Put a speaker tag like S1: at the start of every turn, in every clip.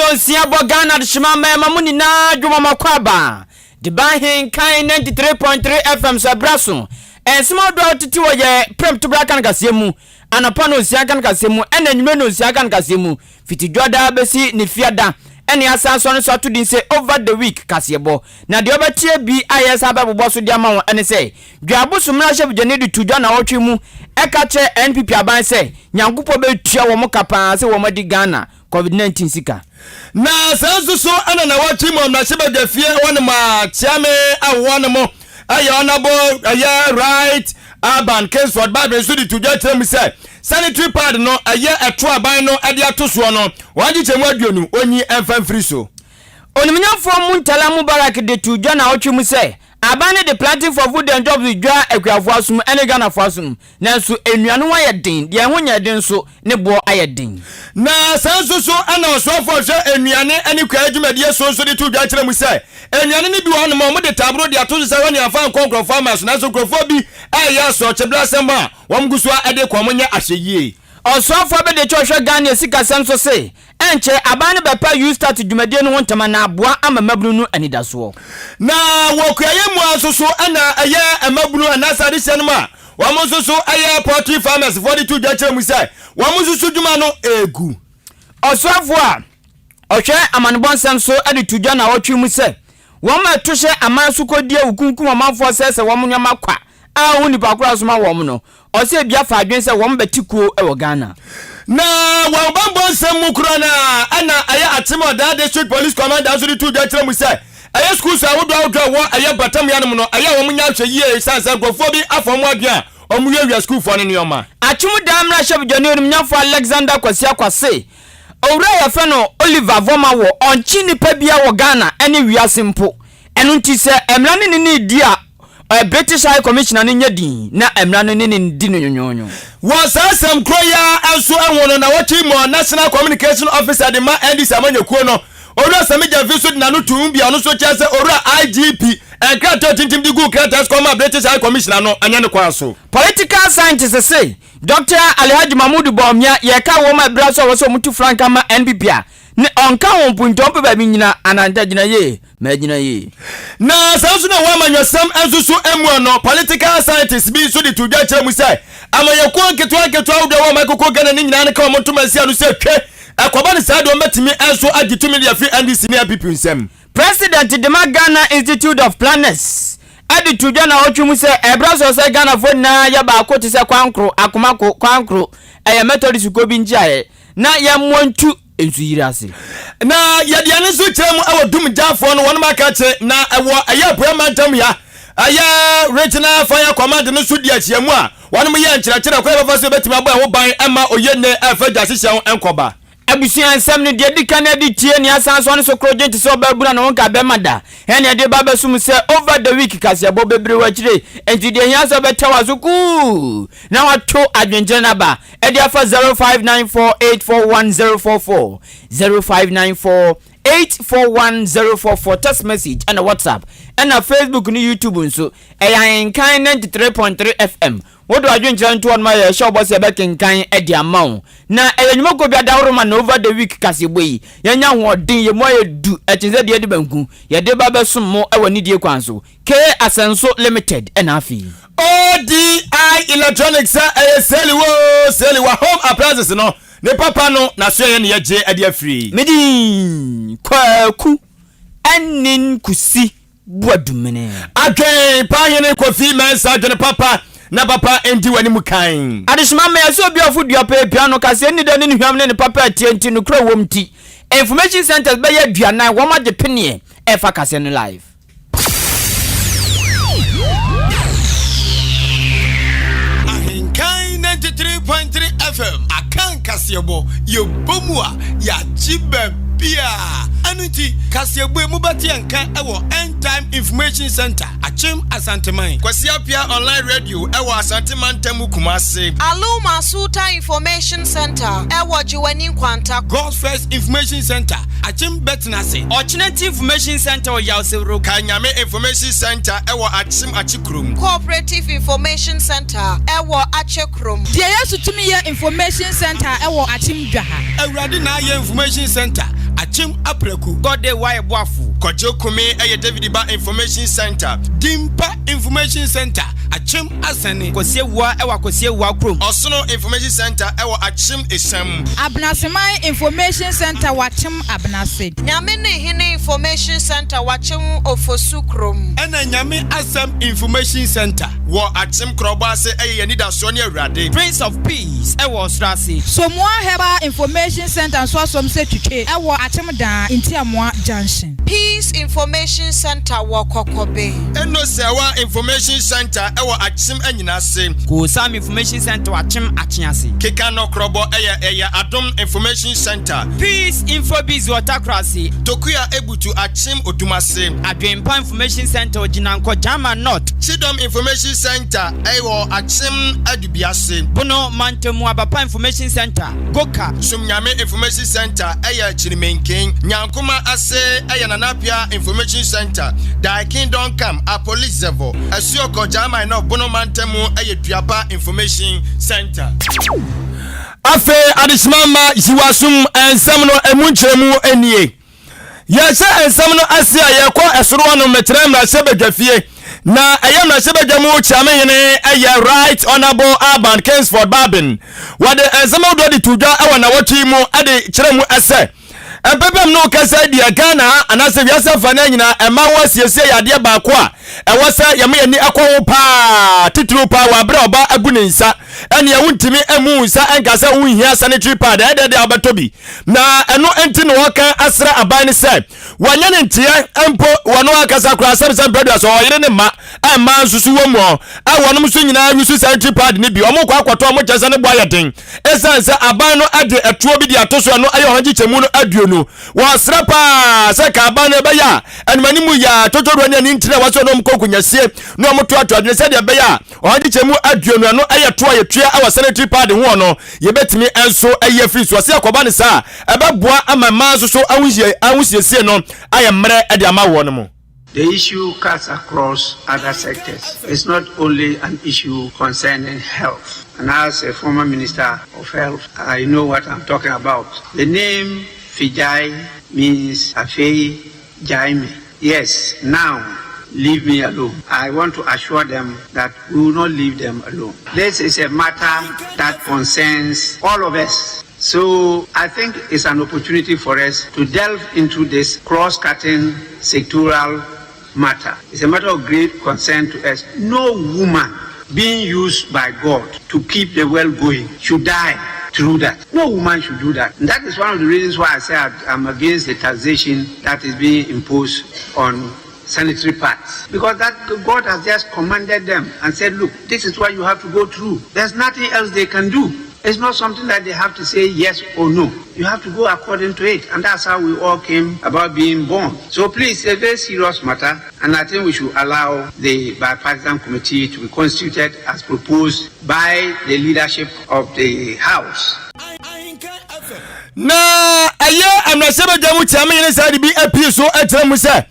S1: Anonsia Bogana de Shimama Mamuni na Juma Makwaba. The Ahenkan 93.3 FM Sabraso. And small drought to a prem to Akan Kasiebo and upon Akan Kasiebo and then you know Akan Kasiebo. Fiti Joda Besi Nifiada. Any assassin so to din say over the week Kasiebo. Na the other TBIS Ababu Bosu Diamond and say, Jabu Sumasha Janedi to John Ochimu, Ekache NPP Aban say, Yangupo be Tia Womokapa, say Womadi Ghana, COVID-19 Sika.
S2: Na sansu so ana na wachimu na shiba de fie one ma chiame one mo aye honorable aye right Akan Kasiebo Bible so di tuja tell say sanitary pad no aye eto aban no ade atoso no waji chemu aduonu onyi enfan free so
S1: onimnyafo muntala mubarak de tuja na otwemu say abane de planting for food and jobs with dwa akuafo asum ene Ghana fo asum nanso enuanu wa yedin de honya den so ne bo ayedin
S2: na sanso so ana osofo hwe enuane ene kwa adwumadie so de tuja kire mu say enuane ne bi won mo de tabro de ato se woni afa nkonkro farmers nanso krofo bi aya so chebla sema wamguso ade kwamonya ahyeyie
S1: osofo be de chohwe Ghana sika sem so say enche abane bepa you start dwumadie no wontama na aboa amamabunu no anidaso
S2: na wokuaye mu asoso ana aye amabunu anasa de hye no ma wamososo aye poultry farmers 42 jachire mu say wamososo dwuma no egu osofo a ohwe amanebonsam so ade tudwa na wotwe mu say woma tohye amanso kodie ukunkum amanfo sese womnyama kwa a woni pakura so ma wom no ose bia fa adwen say wom betikuo e Ghana na wabambonsam mu kura na ana aye atimo da district police commander so de tudwa kire mu say aye school so awodo wo aye batam yanom no aye womnya hweye sansan gofo bi afom adwen omuyewia school fo ne nioma
S1: achimu damra shop joni onimnyafo Alexander Kwase owura ya fe no Oliver Voma wo onchi nipa bia wo Ghana ene wiase mpo enu nti se emra ne ni dia British High Commissioner ne nyadin na emra ne ni di no nyonyonyo
S2: wasasam kroya anso enwono na wachimo National Communication Officer de ma NDC amanyekuo no owura samija viso na no tumbia no so chese owura IGP enkrato tintim di gu kratas koma British High Commissioner no anya ne kwaso
S1: political scientists say Dr. Alhaji Mahmoud Bomia ye ka wo ma braso wo so mutu franka ma NPP a ne onka won punto pe ba mi nyina ananta gina ye ma gina ye
S2: na sanso na wa manyosam ensusu emu no political scientists bi so di tudwa kire mu sai amayeko ketwa wo de wo ma kokko Ghana ni nyina ne ka mo tumasi anu se twe akoba ne sa do metimi enso agitumi de afi NDC ne apipu nsem
S1: President de Ghana Institute of Planners adi tudwa na otwemu se ebraso se Ghana fo na ya ba akoti se kwankro akomako kwankro methodist ko bi njiaye na ya montu ensu yirase
S2: na yadiane so kiremu awodum jafo no won maka che na ewo aya poemantam ya aya regional fire command no so dia chiamu a won ye nkyerɛkyerɛ kwa ba fa so betimi abo ho ban ema oyenne afaja hyehyɛ enkoba
S1: abusuan sam ne de dikana de tie ni asan so ne so project so babura na won ka be mada ene de baba sum se over the week Kasiebo bebre wachire enti de hia so betawa so ku na wato adwenjere na ba e de afa 0594841044 0594841044 text message and WhatsApp and Facebook ni YouTube nso Ahenkan 93.3 FM wodo adwenjere nto on my show boss e be kenkan e de amaw na enyuma ko bia dawroma na over the week Kasiebo yi yenya hodin ye moye du etinze de de banku ye de ba besom mo e wani die kwanso K Asenso Limited enafi
S2: ODI Electronics seliwa home appliances no ne papa no na so ye ne ye ade free
S1: medi kwaku anin kusi buadumene
S2: adwen pa yene kofi mensa adwen papa na papa endi wani mukan
S1: adishima me so bi ofu duape piano kase ni de ni hwam ne papa atienti no kra womti information centers be ya duana wo ma de pene e fa kase no live
S3: Ahenkan 93.3 FM Akan Kasiebo yo bomua ya jibebia anuti Kasiebo mubati anka ewo end time information center achim asanteman kwasiapia online radio ewo asanteman temu kumase
S4: Aluma Suta Information Center ewo jiwani kwanta
S3: God's First Information Center achim betnase
S1: Alternative Information Center o yawsewro
S3: Kanyame Information Center ewo achim achikrum
S4: Cooperative Information Center ewo achekrum
S5: Dia yesu tumi ye Information Center ewo achim dwaha
S3: Awurade na ye Information Center Achim Apreku.
S1: Gode Wai Boafu.
S3: Kojo Kume eye David Ba Information Center. Dimpa Information Center. Achim Asani.
S1: Kosiewa ewa Kosiewa Krom.
S3: Osono Information Center ewa Achim Esam.
S5: Abnasemai Information Center Wachim Abnase.
S4: Nyame Hine Information Center Wachim Ofosu Krom.
S3: Ena Nyame Asam Information Center. Wo Achim Kroba se eye Nida Sonia Rade.
S1: Prince of Peace ewa Strasi.
S5: Somwa Heba Information Center so som se twitwe ewa Achim Dan Intiamwa Junction.
S4: Peace Information Center Wakokobe.
S3: Eno Sewa Information Center ewa Achim Anyina se.
S1: Kusam Information Center Wachim Achiase.
S3: Keka no Krobo eye Adom Information Center.
S1: Peace Infobiz Watakrasi.
S3: Tokuya Ebutu Achim Odumase.
S1: Adwempa Information Center Ojinanko Jama North.
S3: Chidom Information Center ewo Achim Adubiase.
S1: Bono Mantemu Abapa Information Center Goka.
S3: Sumnyame Information Center eye Chirimenken. Nyankuma ase eye Nanapia Information Center. Dai Kingdom Come a Police Zevo. Asioko Jama no Bono Mantemu eye Duaba Information Center.
S2: Afe adishmama jiwasum ensam no emunchemu enie. Yese ensam no asia yekọ esoro no metrem na sebedwafie. Na ayam na sebedwamu chamehene eye Right Honorable Aban Kingsford Babin. Wade ensam do di tudwa ewa na wotwi mu ade kyeremu ese. Empepem no kasa dia Ghana anase wiase fana nyina ema wasiesie yade baako a ewose yeme ni akwo pa titru pa wa bra oba agu ne nsa ene ye wuntimi emu nsa enkasa wunhia sanitary pad ede abatobi na eno enti no waka asra aban se wanya ne ntie empo wono akasa kura sebsem brother so oyire ne ma ema nsusu wo mu a wonom so nyina yusu sanitary pad ne bi omo kwa akwato omo kyesa ne boya den esanse aban no ade etuo bi di atoso no ayo hanji chemu no aduonu wasra pa se ka aban no be ya enmani mu ya totoro ne ntire waso no mkokunyasie no omoto ato ade se de be ya hanji chemu aduonu no ayeto ayetua awa sanitary pad ho no yebetimi enso aye free so se akoba ne sa ebeboa amama so awusiesie no ayemre ade ama wo no mo.
S6: The issue cuts across other sectors. It's not only an issue concerning health. And as a former minister of health, I know what I'm talking about. The name Fijai means Afei Jaime. Yes, now leave me alone. I want to assure them that we will not leave them alone. This is a matter that concerns all of us. So I think it's an opportunity for us to delve into this cross-cutting sectoral matter. It's a matter of great concern to us. No woman being used by God to keep the world going should die through that. No woman should do that. And that is one of the reasons why I said I'm against the taxation that is being imposed on sanitary pads. Because that God has just commanded them and said, look, this is what you have to go through. There's nothing else they can do. It's not something that they have to say yes or no. You have to go according to it. And that's how we all came about being born. So please, it's a very serious matter. And I think we should allow the bipartisan committee to be constituted as proposed by the leadership of the House.
S2: Na aye amnasebe jamu chame ne sadi bi episo etremu se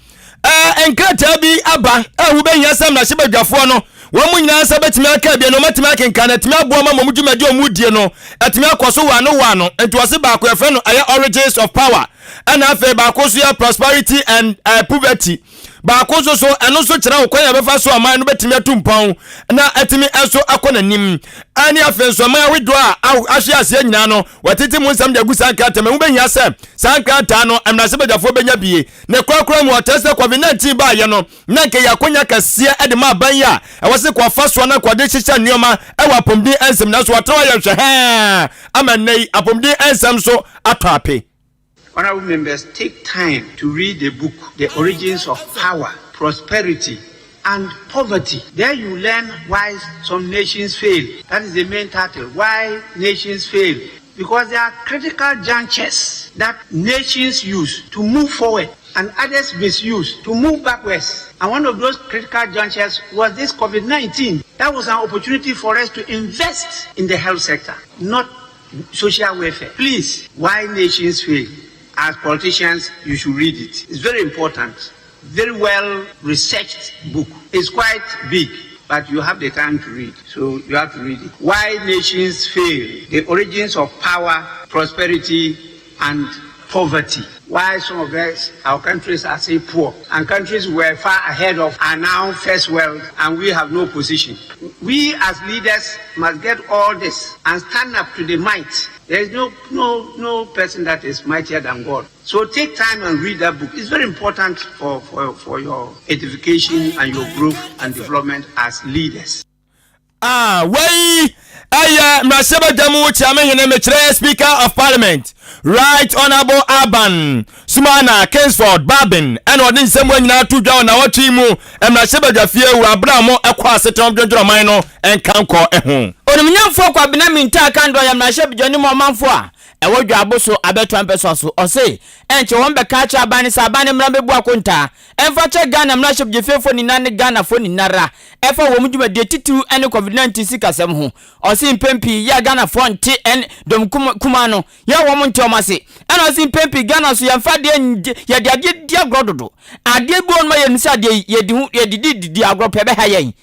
S2: enkata bi aba wo ben yasam na shebe dwafo no wo mu nyina sa betimi aka bi no matimi akenka na timi abo ma mu dwumadi o mu die no atimi akoso wa no entwase ba ko efe no aye origins of power ana afa ba ko so ya prosperity and poverty ba ko so eno so kira wo ya befa so aman no betimi atumpon na atimi enso akona nim ani afa so ma wedo a ahwe ase nyina no watiti mu nsam de gu sanka ta mu ben yasam sanka ta no amnase bedafo benya bie ne kwakura mu otese COVID-19 ba ye no na nke yakonya kase ede ma ban ya ewose kwa faso na kwa de chicha nioma ewa pomdi ensem na so atwa ya hwe amanei apomdi ensem so atwape.
S6: Honorable members, take time to read the book, The Origins of Power, Prosperity, and Poverty. There you learn why some nations fail. That is the main title, Why Nations Fail. Because there are critical junctures that nations use to move forward and others misuse to move backwards. And one of those critical junctures was this COVID-19. That was an opportunity for us to invest in the health sector, not social welfare. Please, Why Nations Fail. As politicians, you should read it. It's very important. Very well researched book. It's quite big, but you have the time to read. So you have to read it. Why Nations Fail. The Origins of Power, Prosperity, and poverty. Why some of us, our countries are say poor, and countries we're far ahead of are now first world, and we have no position. We as leaders must get all this and stand up to the might. There is no person that is mightier than God. So take time and read that book. It's very important for your edification and your growth and development as leaders.
S2: Mraseba Jamu Chairman Hene Speaker of Parliament, Right Honorable Aban Sumana Kingsford Babin, and Odin Samuel now to down our team, and Mraseba Jafie, Abramo, Aquas, Tom Jondra Mino, and Kanko Ehon.
S1: Onimian folk have been named Takando, and Mraseba Johnny Mamfua. Ewo dwabo so abeto mpeso so ose enche won catch abani sabani mrambe bu akonta emfa che Ghana mraship jefefo ni nane Ghana fo ni nara efa wo muduma de titu ene covid-19 sikasem ho ose mpempi ya Ghana fo nte en dom kuma no ya wo mo nte omase ena ose mpempi Ghana so yamfa de ya de dia grododo ade bu on ma ye nsa de ye didi agro pebe ha yen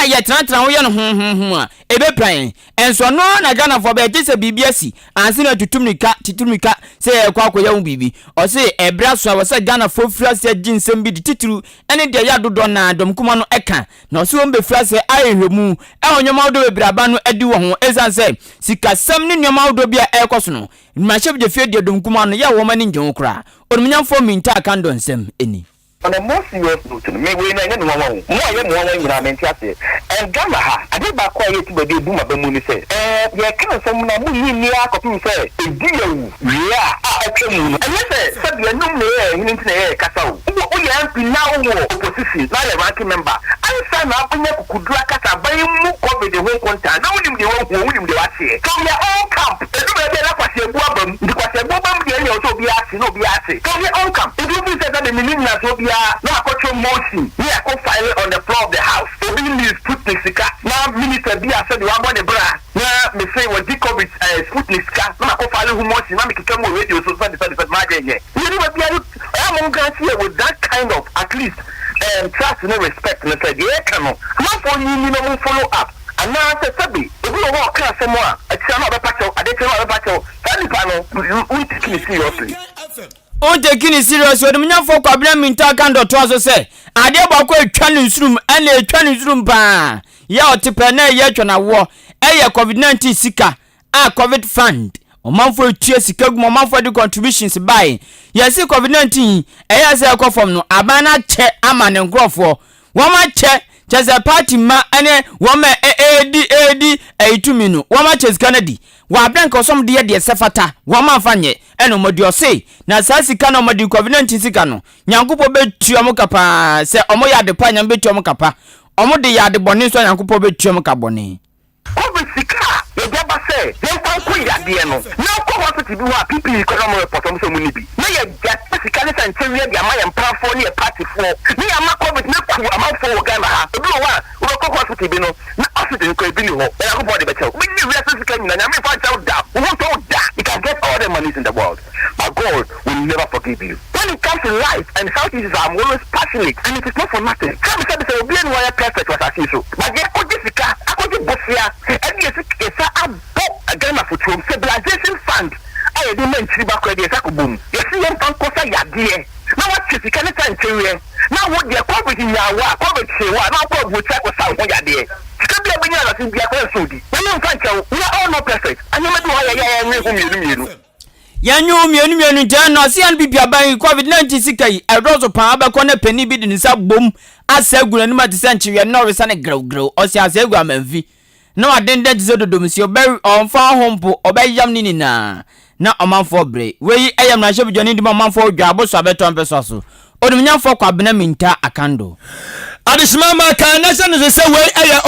S1: ya trantran wo ye no ebe plan enso no na Ghana for be tise bibiasi anse na titumika se kwa akoya wo bibi o se ebra so wo se Ghana for frase ginsem bi tituru ene de ya dodo na dom kuma no eka na so won be frase ayehwemu onyoma wodo bebraba no adi wo ho ezanse sikasem ne nyoma wodo bia ekoso no machebe de fie de dom kuma no ya wo mani nje wo kra onumnyam for minta Akan nsem eni.
S7: On a more serious note, me we na no one more mentiate and Ghana ha ade ba kwa ye ti be bu ma ba mu ni se ye kan so mu na mu yi ni akopim se e di yewu ya a twemu and say said ye no me ni nti na kasa o ye ampi na wo opposition na le ranking member ansa na apunya kukudura kasa ban mu covid ho konta na wonim de wa se come your own camp e do be na kwase bu abam di kwase bu abam de ye o so bi ase no bi ase come your own camp e do be say that the meaning na so no akocho motion we are file on the floor of the house so we need Sputnik sika now minister be said we want the bra na me say what COVID Sputnik sika no file who motion na me kika mo radio so the majenye you know be am going with that kind of at least trust and respect and said yeah come on for you no follow up and now say sabi if you walk class somewhere a channel be pacho ade channel be pacho tani pano we take it seriously.
S1: On taking it serious, when you for Kabla Minta Kando Tozo say, I dare walk a Chinese room and a Chinese room ba. Ya tipene yet on a war, COVID-19 sika, COVID fund. O man for cheers, mama for the contributions by. Yes, COVID-19, as I call from no Abana che aman and grow for. One man che, just a party ma ane woman a 2 minutes. One match is Kennedy. Wa branko som de ye sefata wa ma fanye eno modi ose na sasika no modi COVID-19 sika no nyankopo betua mo kapa se omo ya de pa nyam betua mo kapa omo de ya de bone so nyankopo betua mo ka bone
S7: covid sika e jaba se ye fa ko ya de no na ko hospital bi wa pipi ko no mo report so mu ni bi na ye ja sika ne san chewe de ama ye mpafo ne party fo ni ama covid na ku ama fo wo Ghana ha obi wa wo ko hospital bi no na hospital ko bi ni ho e ko body be chew bi ni we sika nyina nyame fa chew da wo to da you can get all the monies in the world but God will never forgive you when it comes to life and how it is I'm always passionate and it is not for nothing come say obi ni wa perfect was as so but ye ko sika akodi bosia and yes it's a Ghana for stabilization fund I do mention back where there's a boom you see them can kosa yadie now what is the kind of time now what they COVID in your work COVID say what now COVID will check us out what yadie can be a big yard in the Saudi we are all not perfect and you do why
S1: yanyo mienu jana si an bibia ban COVID-19 sikai erozo pa abako na pani bi de nsa bom asagura ni matisa nchiwe no resane grow osi asagura manfi na wadende dizo dodomsi oberi onfa hompo obeyam ni na omanfo bre we eyam na shebu joni di omanfo dwabo so abeto mpeso so odumnyamfo kwa bena minta akando
S2: Adishmama kan nation say we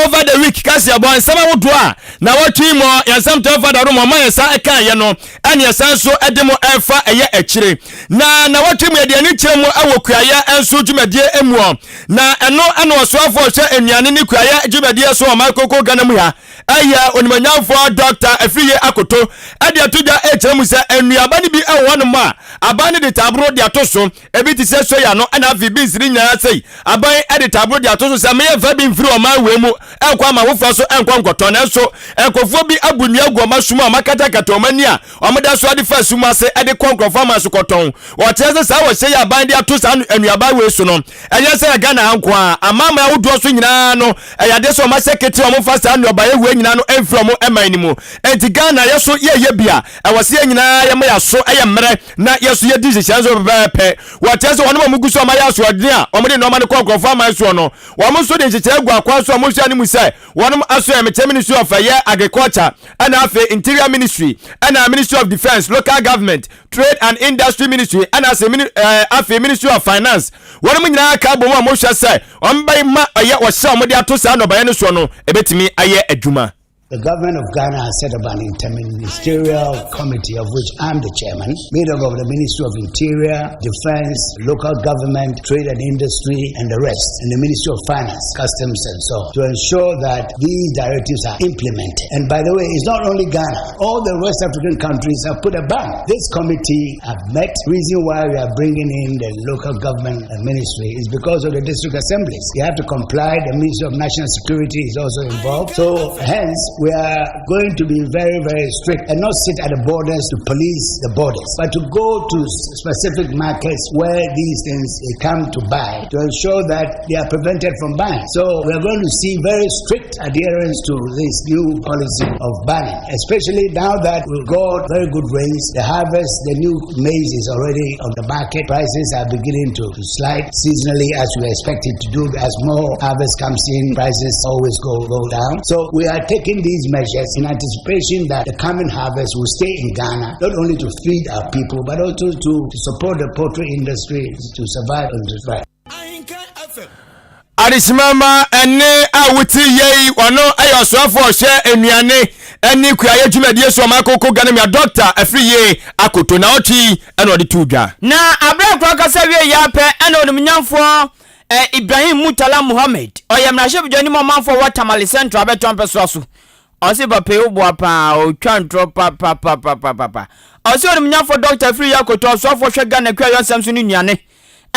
S2: over the week Kasiebo nsema wodoa na watwimo yansam to over the room ma yesa ekan ye no ene yesa so edemo efa eye ekire na watwimo ye de ni kyeremu awokuaya enso dwumadie emuo na eno eno osoafo hwe enuane ni kuaya dwumadie so o makoko Ghana mu ya aya onimanyafo Dr. Afiye Akoto ade atoja echemu se enuaba ni bi ewo no ma aban de tabro de atoso ebi ti se soya no na afi bi nsiri nya sei aban ade tabro de atoso se me fa bi mfiri o ma wemu enkwa ma wofa so enkwa nkoto na so enkofo bi abunu agu ma suma makata kata omani a omda so ade fa suma se ade konkrofo ma so koton wo tese sa wo sei aban de atoso enuaba we so no eye se ga na anko a amama wodo so nyina no eyade so ma sekete o mo fa sa enuaba ye nyina no enfro mo eman ni mu enti Ghana yeso ye bia ewose ye nyina ye ma yaso eye mmere na yeso ye di shanzo bepe watese wono mu guso ma yaso ade a omde no ma ne konkrofo ma so no wo mo so de chiche gu akwa so mo so ani mu sai wono aso e mete Ministry of Agriculture and afe Interior Ministry and Ministry of Defense, Local Government, Trade and Industry Ministry and as afe Ministry of Finance wono mu nyina ka bo mo hwe sai ombai ma ye wo sha mo de ato sa no baye no so no ebetimi aye adwuma.
S8: The government of Ghana has set up an interministerial committee of which I'm the chairman, made up of the Ministry of Interior, Defense, Local Government, Trade and Industry, and the rest, and the Ministry of Finance, Customs, and so on, to ensure that these directives are implemented. And by the way, it's not only Ghana. All the West African countries have put a ban. This committee have met. Reason why we are bringing in the local government ministry is because of the district assemblies. They have to comply. The Ministry of National Security is also involved. So hence, we are going to be very, very strict and not sit at the borders to police the borders, but to go to specific markets where these things come to buy to ensure that they are prevented from buying. So we are going to see very strict adherence to this new policy of banning, especially now that we've got very good rains. The harvest, the new maize is already on the market. Prices are beginning to slide seasonally as we expect it to do. As more harvest comes in, prices always go down. So we are taking these measures in anticipation that the coming harvest will stay in Ghana, not only to feed our people, but also to support the poultry industry to survive and to thrive.
S2: Arisimama ene awuti yei wano ayo swafo she enuane eni kuaye dwumadie so makoko Ghana me Dr. Afiye Akoto na ochi ene odi tudwa
S1: na abra kwa kasa wie ya pe ene onimnyamfo Ibrahim Mutala Muhammad oyemrahye bjani momanfo Watermali Central abeton so Osi ba pe ubo apa o twantro pa osi onimnyafo Dr. Afiye Akoto so afo hwe Ghana kwa yonsam ni nuane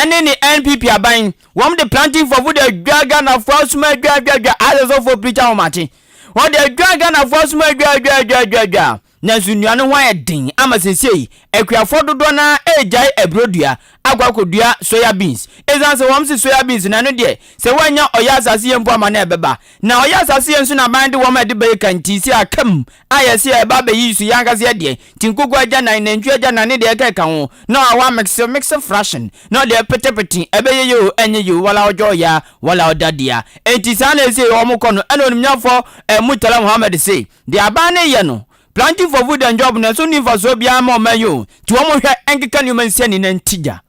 S1: ene ni NPP aban wom de planting for food adwaga na frosma adwaga azo for preacher o mate won de adwaga na frosma adwaga na sunuane ho ayedin amasensei ekwiafo dodo na ejai ebrodua agwakodua soya beans ezanse wom soya beans na no de se wanya oya asase yempo amana ebeba na oya asase yensu na bande wom ade be kanti si akam ayese eba be yisu yankase de tinkogo aja na nantwi aja na ne de ka ho na wa mix fraction no de petepeti ebe yo enye yo wala ojo ya wala odadia enti sana ese wom kono eno nimnyafo Mutala Muhammad say de abane ye no planting for food and job na so ni for so bia ma mayo ti wo mo hwe enkeka ni mansia ni nantija.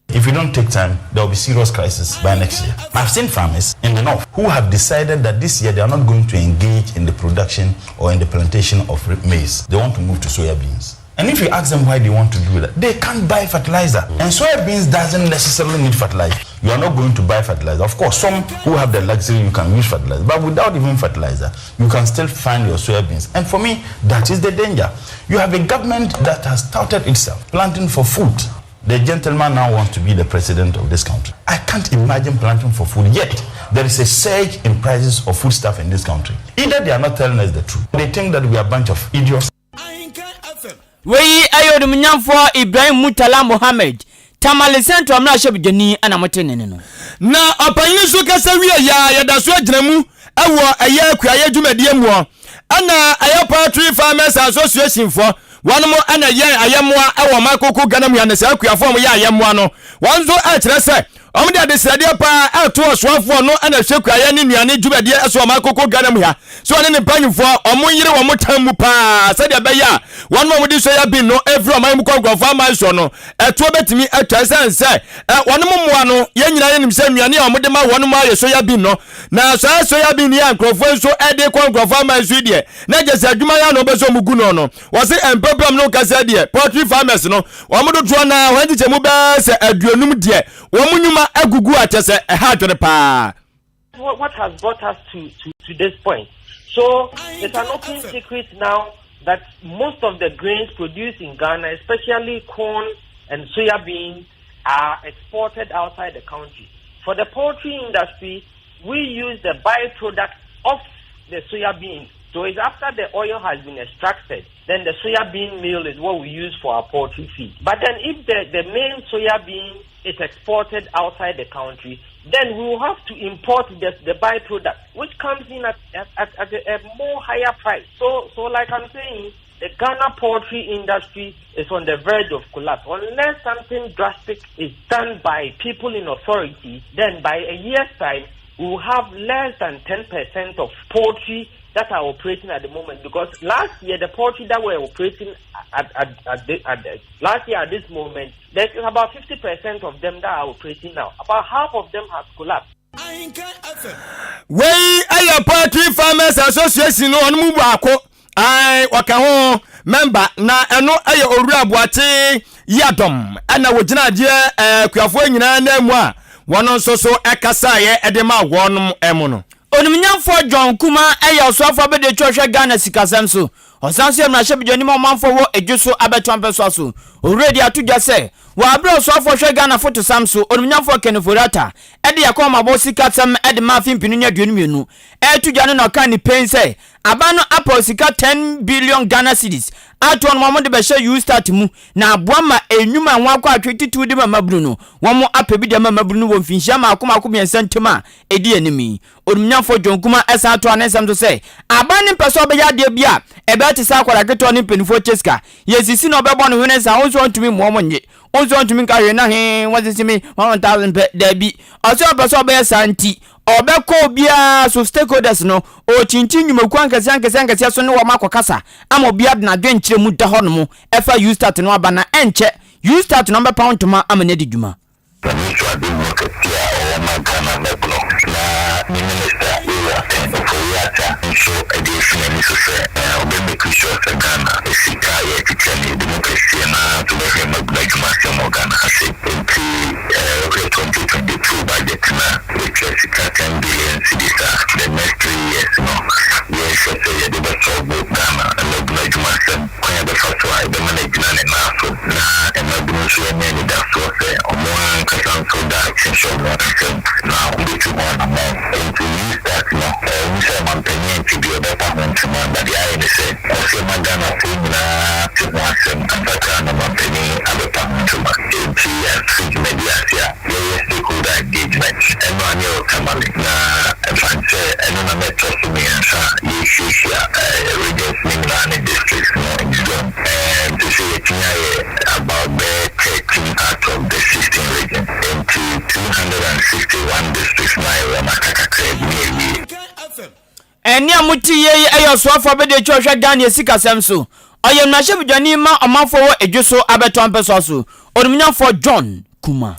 S9: If we don't take time, there will be serious crisis by next year. I've seen farmers in the north who have decided that this year they are not going to engage in the production or in the plantation of maize. They want to move to soya beans. And if you ask them why they want to do that, they can't buy fertilizer. And soya beans doesn't necessarily need fertilizer. You are not going to buy fertilizer. Of course, some who have the luxury, you can use fertilizer. But without even fertilizer, you can still find your soya beans. And for me, that is the danger. You have a government that has touted itself, planting for food. The gentleman now wants to be the president of this country. I can't imagine planting for food, yet there is a surge in prices of foodstuff in this country. Either they are not telling us the truth, they think that we are a bunch of idiots.
S1: Wei ayo mnyamfo Ibrahim Mutala Muhammad Tamale Central amrahye bjani ana motenene no
S2: na opanyi so kasa wie ya daso agyinamu ewo eye kuaye dwumadie mu ana aye poultry farmers association for one mo ana ye ayemmoa ewo makoko Ghana mu ya na sa kuafo mo ye ayemmoa no wanzo a kire se omde adesrade pa ato oswafo no ana hwekuaye ne nuane dwumadie eso makoko Ghana mu ya so ne panyufo omunyire wo motammu pa sadia beya one mo di so ya bi no every oman mu kwagwafo aman so no eto betimi atwa sanse one mo moa no ye nyina ye nimse nuane a omde ma one mo aye so ya bi no na so ya bi ni ankrofo so ede kwagwafo aman so die na jese adwuma ya no beso mugu no no wose problem no kasa die poultry farmers no omodo to na wanji chemu be se aduonum die womunyuma agugu atese ha dwere pa.
S10: What has brought us to this point So it's an open secret now that most of the grains produced in Ghana, especially corn and soya beans, are exported outside the country. For the poultry industry, we use the byproduct of the soya beans. So it's after the oil has been extracted, then the soya bean meal is what we use for our poultry feed. But then if the main soya bean is exported outside the country, then we will have to import the byproduct, which comes in at a more higher price. So like I'm saying, the Ghana poultry industry is on the verge of collapse. Unless something drastic is done by people in authority, then by a year's time, we will have less than 10% of poultry that are operating at the moment. Because last year, the poultry that were operating last year at this moment, there's about 50% of them that are operating now. About half of them have collapsed.
S2: Wey aya Poultry Farmers Association no on mu baako ai waka ho member na eno aya Owura Boate Yadom ana wogina je kuafo nyina na mu a wono nso so ekasa ye edema wonum emu no
S1: onumnyamfo John Kuma aya osofo abede twehwe Ghana sikasam so osanso emrahye bidwani mamfo wo edwuso abetwampeso so already atudwa se wa abro osofo hwe Ghana foto samso onumnyamfo Keniforata ede yakoma bo sikasam ede mafin pinu nya duonu etudwa no kan ni pense abano apo sika 10 billion Ghana cedis aton mo de be hye you start mu na aboama enwuma nwa akwa atwetitu de mamabru no womo apebi de mamabru no wo mfinhia ma akoma nsentema edi enimi onumnyamfo John Kuma esa ato anesam so se abane peso obeya de bia ebe tisa akwara keto ni penifo cheska yesisi no bebo no hwene sa onso ntumi mo nye onso ntumi ka hwe na he wazisimi 1000 pe dabi oso peso obeya santi obeko bia so stakeholders no o chinchi nyumeku ankese so ne wo makokasa ama bia na dwenkyire mu da hono efa you start no aba na enche you start no be pound to ma ama ne didwuma
S7: so edition and so obey Christian Ghana sika ye kitchen democracy na to be magma Ghana say 2022 budget na which is 10 billion cedis the next 3 years no we should say the best of Ghana and magma kwa the first one the management na so na magma so any that so say omo kasan so that so na we to one and to use that no we say man to be a better one to man, but the idea is also Magana Pumina to Wasam and Bakana Montani, other Paman to Makinti and Food Media, stakeholder engagement, and one year Tamali, and Fancy, and then I met to me and Sa, Yeshia, Regions Minglani districts, no in Zone, and to say about the 13 out of the 16 regions into 261 districts, my Ramakaka nearly.
S1: eni amuti ye ayo soafo abede twehwe Ghana sikasem so oyem na hye bidwani ma omafo wo edwuso abetwampeso so onumnyamfo John Kuma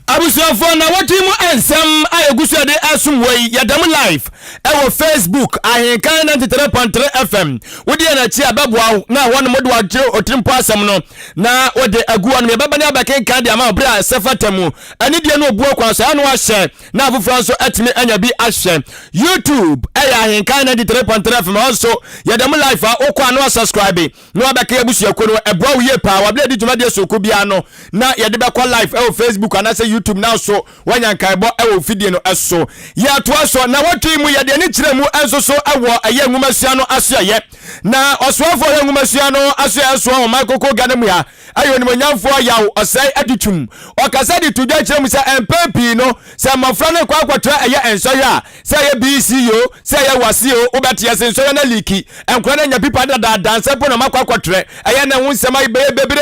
S2: abusuafo na watimu ensem ayegusu de asumwei yadam live ewo Facebook Ahenkan 93.3 FM wodi na chi ababwa na won mo de wagire otimpo asem no na wode aguwa no beba ne abaken kan de ama bra sefatamu ani de no obuo kwanso anu ahye na afufra so atimi anya bi ahye YouTube Ahenkan 93.3 FM also yadam live okwa no subscribe no abake abusuako no ebwa wiye pa wable di tumade soko bia no na yede be kwa live ewo Facebook anase YouTube now so wanyankaibo ewo video no eso ya to so na watimu ya de ni kire mu enso so ewo aye nwumasua no aso ye na osofo ye nwumasua no aso eso o makoko gane mu ya ayo ni monyamfo yawo osai adutwum okasa di tudwa kire mu se empepi no se mafra ne kwa akwatra aye enso ya se ye BCO se ye wasio obati ye senso ya na liki enkwa na nya pipa da danse po na makwa akwatra aye na wunsema bebre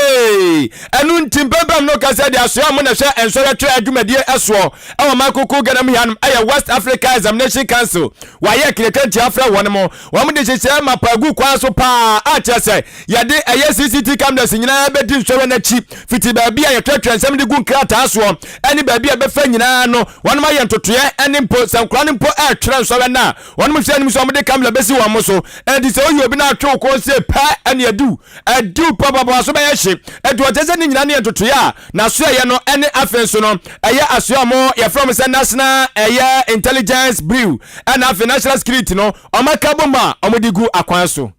S2: enu ntimpempem no kasa di aso ya mu na hwe enso ya twa adwumadie eso ewo makoko gane mu ya no aye West Africa Examination Council waye kirekanti afra wonmo wom de hyehyɛ mapagu kwa so pa a kyese yade aye CCTV cameras nyina bedi nsɔre na chi fiti baabi a yɛtwatwa nsɛm de gu nkrata so ɛne baabi a bɛfa nyina no wonmo ayɛ ntotoɛ ɛne mpo sankora ne mpo a twere nsɔre na wonmo hwɛ nim so wom de camera besi wom so ɛdi sɛ oyi obi na atwe ko se pa ɛne adu papa so bɛyɛ hye ɛdu ɔtɛsɛ ne nyina ne ntotoɛ a na so ɛyɛ no ene afenso no eye asoamo ye from say national eye intelligence bureau and national security no omaka bomba omodigu akwan so.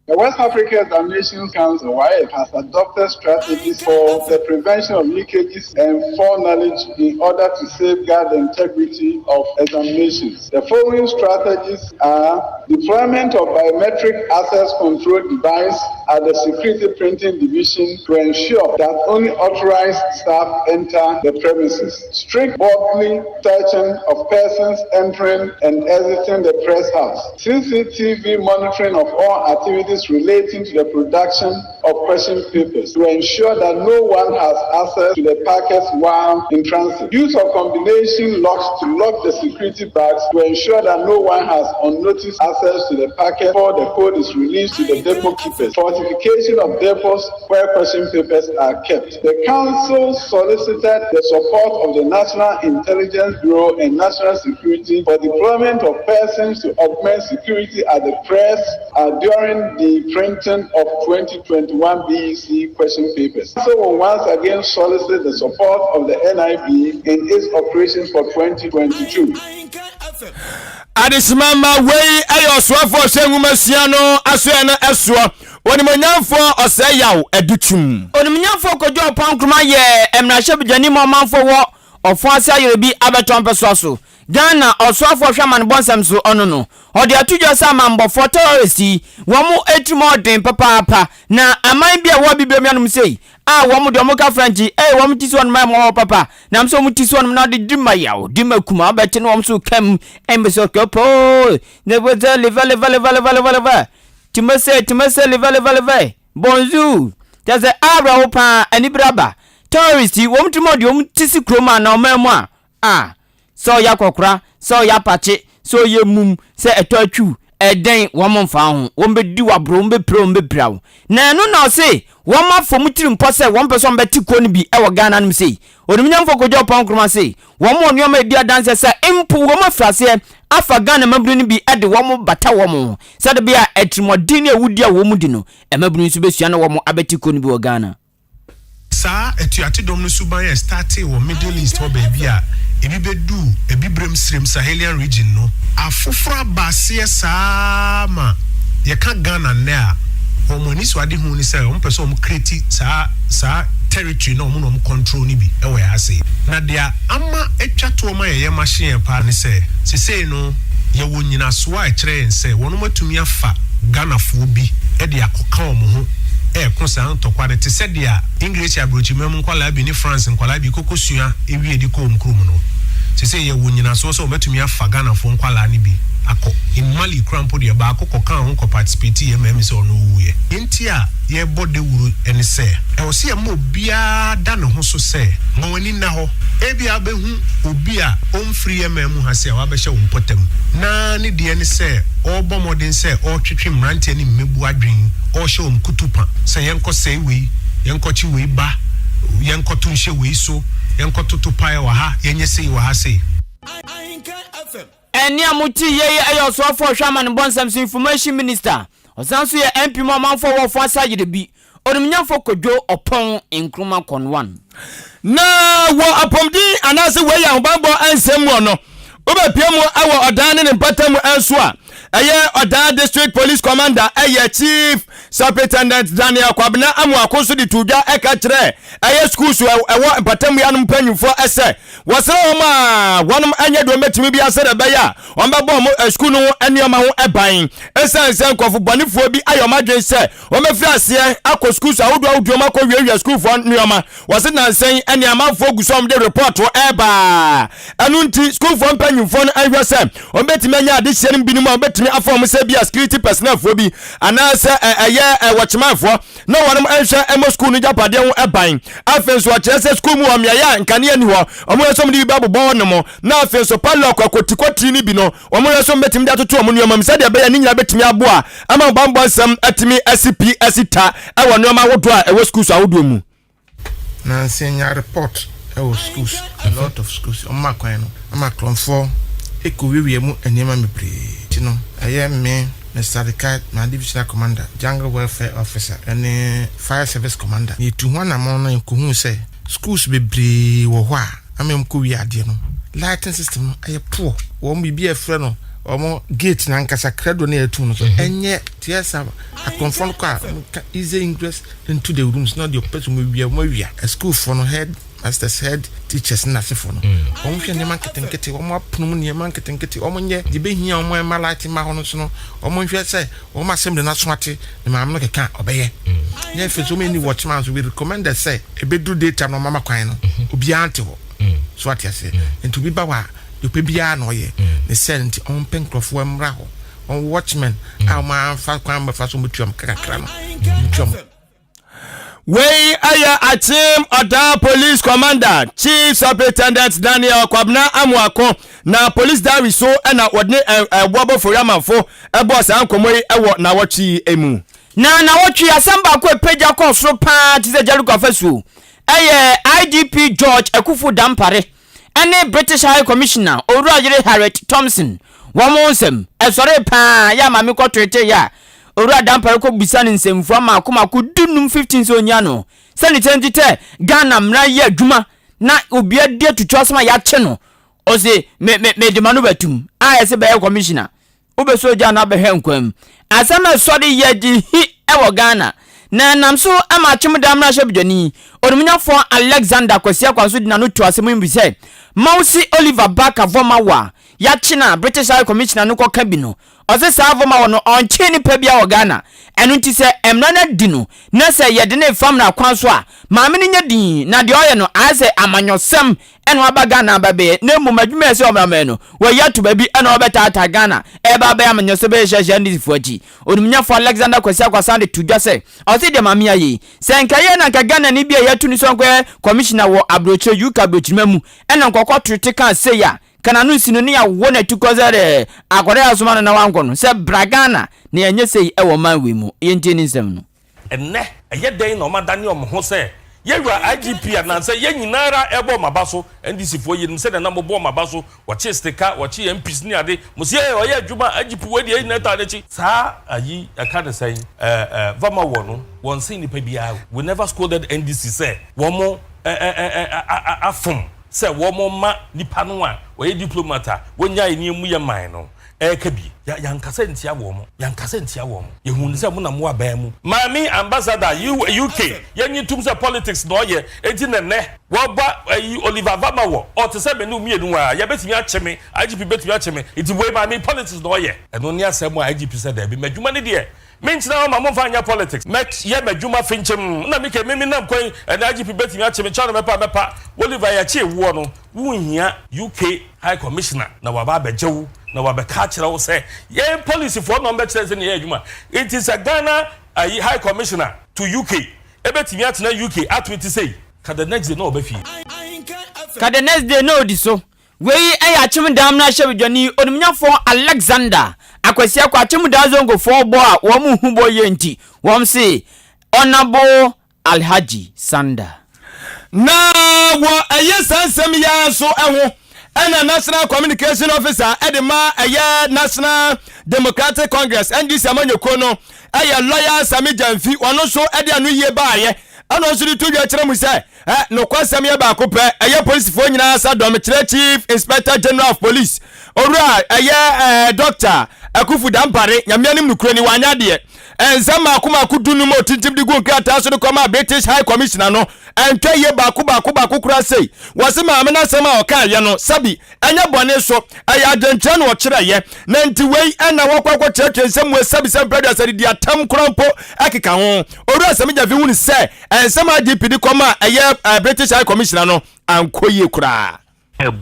S11: The West Africa Examinations Council (WAEC) has adopted strategies for the prevention of leakages and foreknowledge in order to safeguard the integrity of examinations. The following strategies are deployment of biometric access control device at the security printing division to ensure that only authorized staff enter the premises. Strict bodily searching of persons entering and exiting the press house. CCTV monitoring of all activities relating to the production of question papers to ensure that no one has access to the packets while in transit. Use of combination locks to lock the security bags to ensure that no one has unnoticed access to the packet before the code is released to the depot keepers. Fortification of depots where question papers are kept. The council solicited the support of the National Intelligence Bureau and National Security for deployment of persons to augment security at the press during the printing of 2021 BEC question papers. So will once again solicit the support of the NIB in its operations for 2022.
S2: Adisimama wey ayo swafo sengumasiano asena eswo onimonyamfo oseyaw edutum onimonyamfo kojo pankruma ye emrahye bejani momanfo wo ofo asayere bi abetompeso so Ghana oswafo hwaman bonsam so ono no ode atujo sama mbofo terroristi womu etumodin papa na aman bia wo biblemianum sei womu de omuka franchi womu tisi won mai mo papa na mso mu tisi won na de dima yawo dima kuma beti no mso kam embeso kopo ne boza leva timese leva bonjour jaze abra opa anibraba terroristi womu tumodi womu tisi kroma na omemu so ya kokra so ya pache so ye mum se etotwu eden womfa ho wombedi wabro wombepra na eno na se woma fomutiri mpo se wompeso mbeti ko ni bi e wo Ghana nim sei onimnyamfo kojo pankroma sei womo onioma edi adanse se impu woma frase afa Ghana mabru ni bi ede womo bata womo se de bia etrimodin ewudi a womu di no emabru nsu besua na womo abeti ko ni bi wo Ghana
S3: sa etuate dom no suban start wo Middle East ho baby ebi bedu ebi brem srem Sahelian region no afofra basie sama ye ka Ghana na homoni so ade hu ni say on person om create sa territory no mo control ni bi e we ase na dia ama etwa to ma ye machine pa ni say se no ye wonyina so a kire nse wono matumi afa Ghana fo bi e de akoka omo ho concernant to kwade te said dia English abrochi mem kwala bi ni France kwala bi kokosua ewi edi ko omkrum no se se ye wonyina so so betumi afa Ghana fo kwala ni bi akọ in Mali crampo de ba akọ kan ho ko participate ye mem se ono wuye enti a ye bode wuru eni se e o se mo bia da ne ho so se mo wani na ho e bia be hu obi a omfri ye mem ha se wa be hye wo mpotam na ne de ni se o bomodin se o twetwe mrante ni mebu adwen o hye wo mkutupa se yenko se wi yenko chi wi ba yenko to nhye wi so yenko tutupa ye wa ha yenye se wa ha se
S1: eni amuti ye ayo so for hwaman bonsam information minister osanso ye MP mo manfo wo fo asayire bi onumnyamfo kodwo opon nkruma kon 1
S2: na wo apomdi anase we ya hobambo ansem wo no obapiamu awo odan ne mpatam anso a eye odan district police commander eye chief superintendent Daniel Kwabena amu akoso di tudwa eka kire eye school so ewo mpatam ya no mpanyufo ese wasere oma wonum anya do metimi bi asere be ya ombebo mo school no enioma ho eban esense nkofo bonifo bi ayoma dwen se o mefri ase akọ school so awudu ma ko wiewia school fo nioma wase nansen eniama fo gusom de report o eba anu nti school fo mpanyufo no ahwese o betimi anya ade hye nbinum o betimi afom se bia security personnel fo bi anase eye watchmanfo no wonum ehwe emo school no japade ho eban afenso a kire school mu o meya nkane ani ho omo yeso mdi bi babbo no mo na afenso palo kwakotikoti ni bi no omo yeso betimi da toto omo nioma mse de be ya ni nyina betimi abo a ama bambo nsam atimi SCP esita e wo nioma wodo a e school so awodo mu
S12: na senior report e wo schools a lot of schools on makwan no ama klonfo ekowiwie mu enema mebre tino aye me Mr. Ricat, my divisional commander, jungle welfare officer, and fire service commander. You to one among them who say, schools bebree wo ho a amem ko wi ade no lighting system no aye poor wo mbi bi afre no omo gate na nkasa credo na etu no so enye tiesa a confront kwa easy ingress into the rooms not the person we a school for no head masters head teachers na se for no omo hwe ne marketing omo apnum ne marketing omo nye de behia omo ema light ma hono so no omo hwe se omo assembly na so ate ne ma no keka obeye ne fe so many watchmen so we recommend say ebedu data no mama kwan no obi ante ho so ate ase into bi ba wa you pay bia no ye the sent on penkrofo amra ho on watchmen ma fa kwan ba fa so mutuam kakra no mutuam
S2: wey aya atim oda police commander chief superintendent Daniel Kwabna Amuako na police diary so na wodne ebobo foriamanfo ebo san komoi ewo na wochi emu
S1: na wochi asamba ko peja ko so pa ti se Jericho afasu IGP George Ekufu Dampare ene British High Commissioner Owura Harriet Thompson wamonsem esore pa ya mami ko trete ya Owura Dampare ko bisane nsemfu ama akoma ko dunum 15 so nya no sanitente Ghana mra ya adwuma na obia de tutwasoma ya che no o se me de manu batum ese be commissioner obeso ja na be hwenkwam asama sori ya di hi ewo Ghana na namso ama chimda mra shebdwani onumunyafo Alexander Kwasia Kwanso di na no to asemu mbi se Mausi Oliver Baka Voma wa ya china British High Commissioner no koka bi no ose sa Voma wo no onche ni pa bia wo Ghana enu nti se emra na di no na se ye de ne fam na kwanso a maame ni nya din na de oye no ase amanyosem enu aba Ghana babe na mu madwuma se omrama no wo ya to ba bi enu obetata Ghana e ba ba amanyosem be hyehyɛ ndi fuaji onumnya fo Alexander Kwasia Kwasande tudwa se ose de maame ayi se nkaye na nka Ghana ni bia ya tu ni so nkwe commissioner wo abroche UK abrochima mu ena nkokɔ trete kan se ya kana no sinu ne ya wona tukozere akore asoma na wanko no se Bragana ne enye sei e wo man we mu yenti ni nsem no
S13: enne eye den no madane om ho se yewura IGP ananse ye nyinara ebo mabaso NDC fo ye nse na mbo mabaso wache stika wache MPs ni ade musie oye adwuma IGP we ye na ta dechi sa ayi aka de sai vama wo no won se ni pa bia we never scolded NDC say wo mo afum say wo mo ma nipa no a we diplomata wonya ni emu ye man no kabi yankasa ntia wo mo ye hu se mo na mo aba mu mami ambassador UK yenyi tum se politics no ye enti ne wo ba Oliver Vama wo o te se me no mienu a ye betimi acheme IGP betimi acheme enti we mami politics no ye eno ne asem a IGP se da bi madwuma ne de mentina ma mo fanya politics ye madwuma finchem na meke memi nam kwan na IGP betimi acheme cha no mepa Oliver ya che wo no wunhia UK High Commissioner na waba bejewu na wabeka kire wo se ye policy for no be kire se ne adwuma it is a Ghana High Commissioner to UK ebetimi atena UK atwiti say ka the next day no obafi
S1: ka the next day no di so we aya chimdam na shebdwani onumnyafo Alexander Akwasia kwa chimda zongo fo bo a wo mu hubo yenti wom se Honorable Alhaji Sanda
S2: na wo ayesansem ya so eho ena National Communication Officer edema National Democratic Congress NDC amanyeko no lawyer Sami Jamfi ono so ede anu ye baaye ana so di tudwa kire mu sai no kwasam ye ba ko pe police fo nyina sa dom kire Chief Inspector General of Police owura Dr. Ekufu Dampare nyamianim nukuro ni wanya de enzama akuma kudunu mo tintim digu nkata so de koma British High Commissioner no entwa ye ba ko kura sei wasema amena sema oka ye no sabi anya bone so adentra no okire ye na nti wei na wokwakwa cheke nsem we sabi sem brothers adi di atam krampo akeka ho owura Sami Jamfi hu ni se ensema DPD koma British High Commissioner no ankoye kura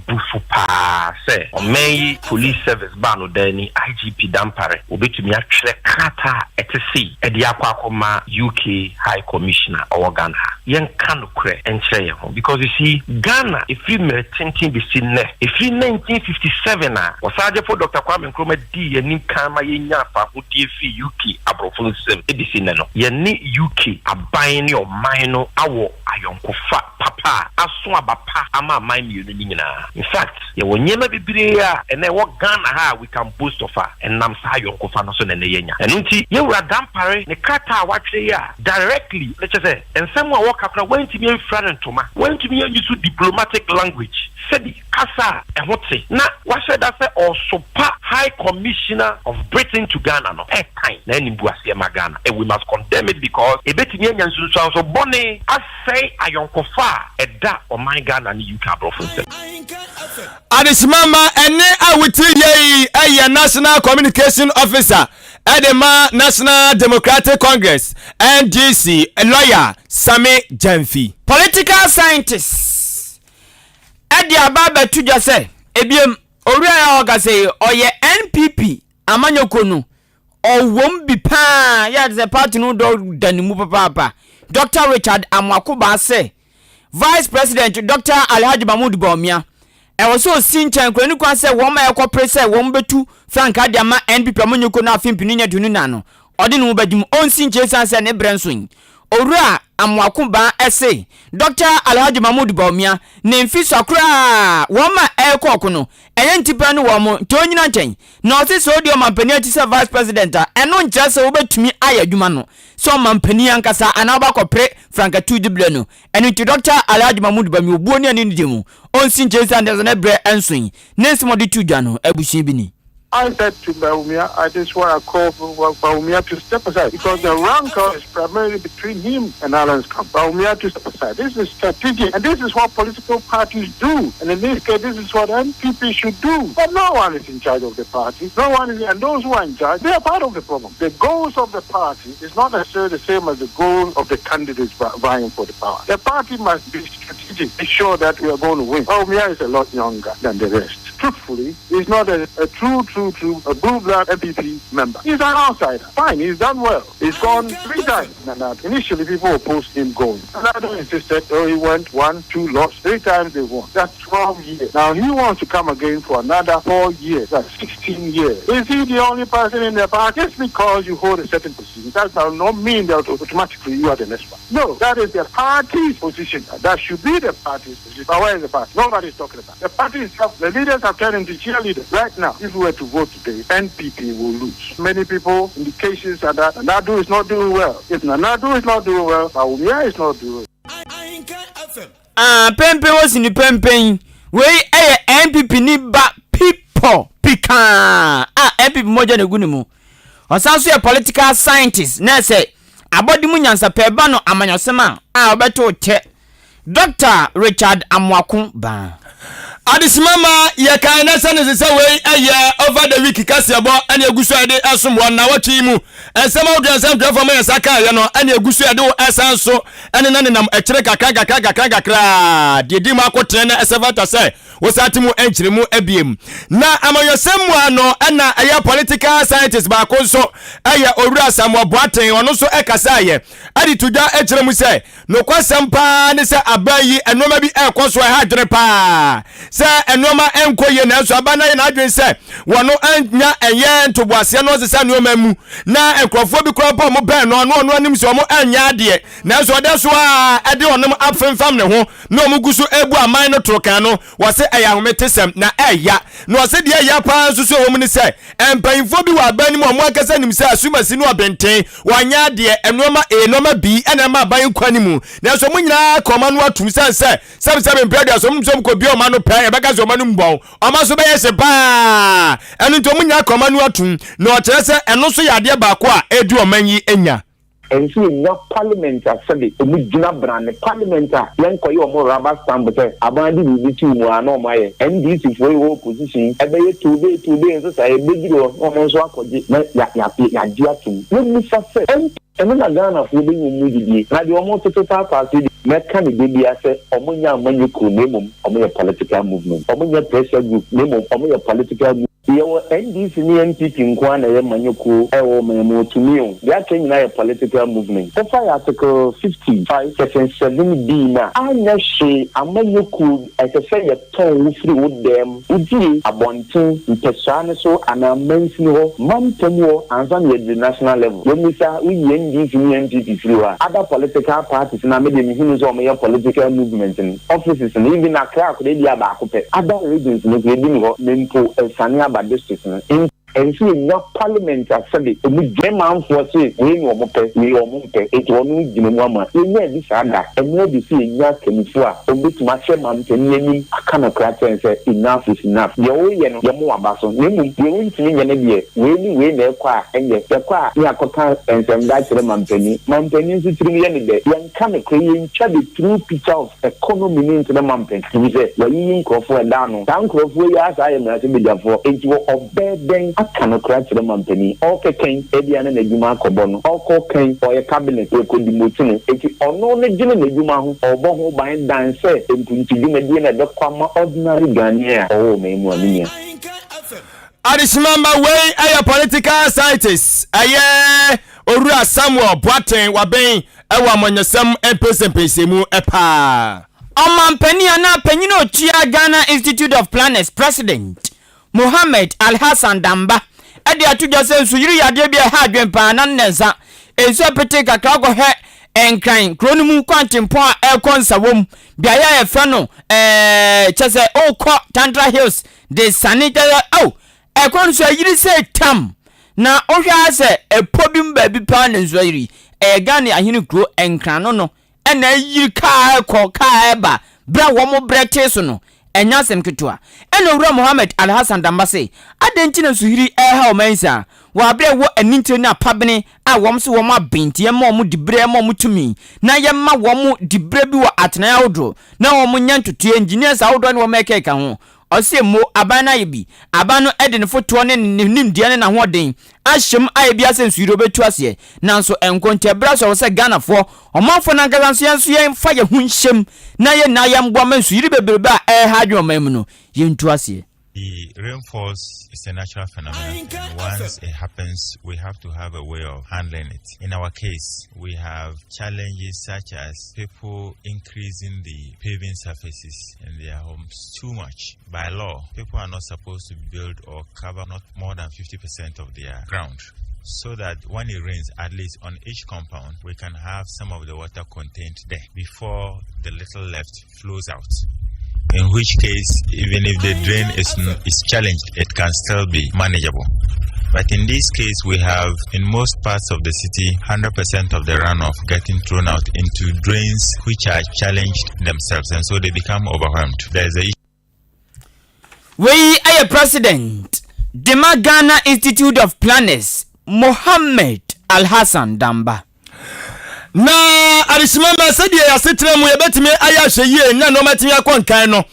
S7: bufu pa se omeyi police service ba no dani IGP Dampare obetumi atwere krata etesi edi akwa UK High Commissioner or Ghana yen kan kure enchire ho because you see Ghana if you mertentin be sinne if in 1957 wasaje for Dr. Kwame Nkrumah di yenim kan ma yenya fa ho die fi UK abrofo sem edi sinne no yeni UK aban ni o man no awo ayonkofa papa aso abapa ama man mi no nyina In fact, ye wonyema bibiriya ene wo Ghana ha we can boast of her and nam sa yonkofa no so ne yenya. Eno nti ye wura dampare ne kata watwe ya directly let's say ensem a wo kakra wantimi enfra ntoma wantimi use diplomatic language said kasa ehote na wahwe da say osopa high commissioner of Britain to Ghana no time na nimbu ase ma Ghana and we must condemn it because ebetimi anya nsunsu so bone asay ayonkofa eda o man Ghana ni UK province.
S2: Adesimama ene awiti ye eye National Communication Officer Edema National Democratic Congress NDC lawyer Sami Jamfi.
S1: Political scientists Edi ababa tuja se ebiem owura ya ogase oye NPP amanyokonu owom bi pa ya the party no do danimu papa Dr. Richard Amwakuba say Vice President Dr. Alhaji Mahmoud Bawumia e was so sinchan kwani kwa say wo ma ekopre say wo mbetu Frank Adiama NPP amanyokonu afimpini nya dunu na no odi no badim on sinche sanse ne brenson owura Amwakuba essay Dr. Alhaji Mahmoud Bawumia ne mfiso akra wo ma ekokono eye ntipa no wo mo tonyina nchen na o se so odi o mampani ati se Vice President eno nche se wo betumi ayadwuma no so mampani ankasa ana ba kopre Frank Atudible no eno ti Dr. Alhaji Mahmoud Bawumia obuo ne ani ndemu on sinche sanse ne bre enson nensimodi tudwa no abushi bi ni.
S11: I said to Bawumia, I just want to call for Bawumia to step aside because the rancor is primarily between him and Alan's camp. Bawumia to step aside. This is strategic, and this is what political parties do. And in this case, this is what NPP should do. But no one is in charge of the party. No one is, and those who are in charge, they are part of the problem. The goals of the party is not necessarily the same as the goal of the candidates vying for the power. The party must be strategic, be sure that we are going to win. Bawumia is a lot younger than the rest. Truthfully, he's not a true blue-blood MPP member. He's an outsider. Fine, he's done well. He's gone 3 times. Initially, people opposed him going. Nana insisted, he went 1, 2, lost. 3 times they won. That's 12 years. Now, he wants to come again for another 4 years. That's 16 years. Is he the only person in the party? Just because you hold a certain position, that does not mean that automatically you are the next one. No, that is the party's position. That should be the party's position. But where is the party? Nobody's talking about. The party itself, the leaders have turned into cheerleaders. Right now, if we were to vote today, NPP will lose. Many people, indications are that Nadu is not doing well. If Nadu is not doing well, Bawumia is not doing well.
S1: Pempe was in the Pempe. We NPP ni ba people pika. NPP moja ne gunimu. Osanso a political scientist na say abodi mu nyansa peba no amanyosema obeto che Dr. Richard Amwakuba.
S2: Adesimama ye kan na se se we eye over the week Kasiebo ane egusu ade asomwo na watwi mu ensema oduansam twafo ma yesaka ye no ane egusu ade esanso ane nam ekire kakra de ma akotene na esevata se wosatimu enchiremu abiem na amayosemu ano na eye political scientist ba ko so eye owura Samuel Boaten ono so ekasa ye ade tudwa echiremu se no kwasempa ne se abayi enoma bi ekoso ha dwere pa se enoma enkoye na so abana ye na adwen se wono anya eye ntoboase no se se enoma mu na enkrofo bi kropo mo ben no ono anim se mo anya ade na so de so a ade onom afemfam ne ho na omugusu ebu aman no trokan no wose ayahomete na eya no wose de eya pa nsusu wo mu ni se empanfo bi wa ban mu omo akasa nim se asumasi no obenten wanya ade enoma bi ena ma ban kwani mu na so munyina koma no atum se mpredua so mum ko bi o ma no pa e beka so ma no mbon o ma so be yese pa enu to munyina koma no atum na o kire se eno so yade ba ko a edu o man yi enya
S7: enso nya parliament asede omu gina brand parliament yanko yi omo rubber stamp say abandi bi ti mu ana omo aye NDC for your opposition ebeye today enso say ebegiro omo so akoje na ya dia tum no mi fa say eno na Ghana fo be nyu didi na de omo total party meka ne dey ase omo nya amanyi ko nemum omo ye political movement omo nya pressure group nemum omo ye political group Your NDC NPP in Kwana Manyoko, Ewo Tumio, they are changing a political movement. So far, Article 55, Section 7B now. I know she, Amanyoko, as I say, a tone through them, Uji, Abontin, Pesano, and a mention Mantomo, and some at the national level. When we say we NDC NPP through other political parties, and I made them who know my political movement and offices, and even a clerk, they are back. Other regions, Mempo, and Sanya districts, and see no parliament as said it. We get man for say we no mo pe it wonu jinwama. We need this ada. And we be see nya kenifua. Obi to ma share man tani Akan Kasiebo say enough is enough. Ye we ye no ye mo abaso. We ntimi nya na biye. We na ekwa enye. Ekwa ya koka ensem da kire mampani. Mampani nsitiri ye ne de. Yan kan kwe ye ncha the true picture of economy ni into the mampani. We say we yin krofo e da no. Dan krofo ya asa ye na se be dafo. Enti wo obeden Akan Kasiebo mampani. Okay ken ediana na edwuma akobo no. Okay ken or your cabinet we could dimotino. Enti ono ne gine na edwuma ho. Obo ho ban dan se entunti dwuma na de kwama ordinary Ghanaian. Oh me mu ania.
S2: Adishimamba way aya political scientist aye Orua Samuel Boateng waben ewa monyesem empesempesemu epa.
S1: Omampani ana penyino otua Ghana Institute of Planners President Mohammed Al-Hassan Damba ade atujo se nsuyiri yade bia ha adwempa na nnensa enso pete kakra go he enkran kronu mu kwantempo a ekonsawom bia ya efa no chese okọ Tantra Hills de sanitary ekwan so yiri se tam na ohwa se epobim ba bi pa na nso yiri Ghana ahini kro enkran no ena yiri ka ekọ ka eba bra wo mo brete so no enya sem ketua ena owura Mohammed Al-Hassan Damba se adenti na suhiri ha o mensa wa bre wo aninti na pabene a wom se wom abenti ema wom dibre ema wom tumi na yema wom dibre bi wo atena awodro na wom nyantoto engineers awodro ne wom ekeka ho ose mo abana yebi abano ede ne foto ne nimdia ne na hoden ahyem ayebia se nsuiro betu ase nanso enkonte braso se Ghana fo omanfo na galanso yen fa ye hunhyem na ye na yamboa mansuiri bebrebe a ha dwomam no yentu ase.
S14: The rainfalls is a natural phenomenon, and once it happens, we have to have a way of handling it. In our case, we have challenges such as people increasing the paving surfaces in their homes too much. By law, people are not supposed to build or cover not more than 50% of their ground, so that when it rains, at least on each compound, we can have some of the water contained there before the little left flows out. In which case, even if the drain is challenged, it can still be manageable. But in this case, we have, in most parts of the city, 100% of the runoff getting thrown out into drains which are challenged themselves, and so they become overwhelmed. There's a issue.
S1: We are President, the Ghana Institute of Planners, Mohammed Al-Hassan Damba.
S2: Na Adishimamba said ya sitremu ya betime aya hweye na no matimi akonkan no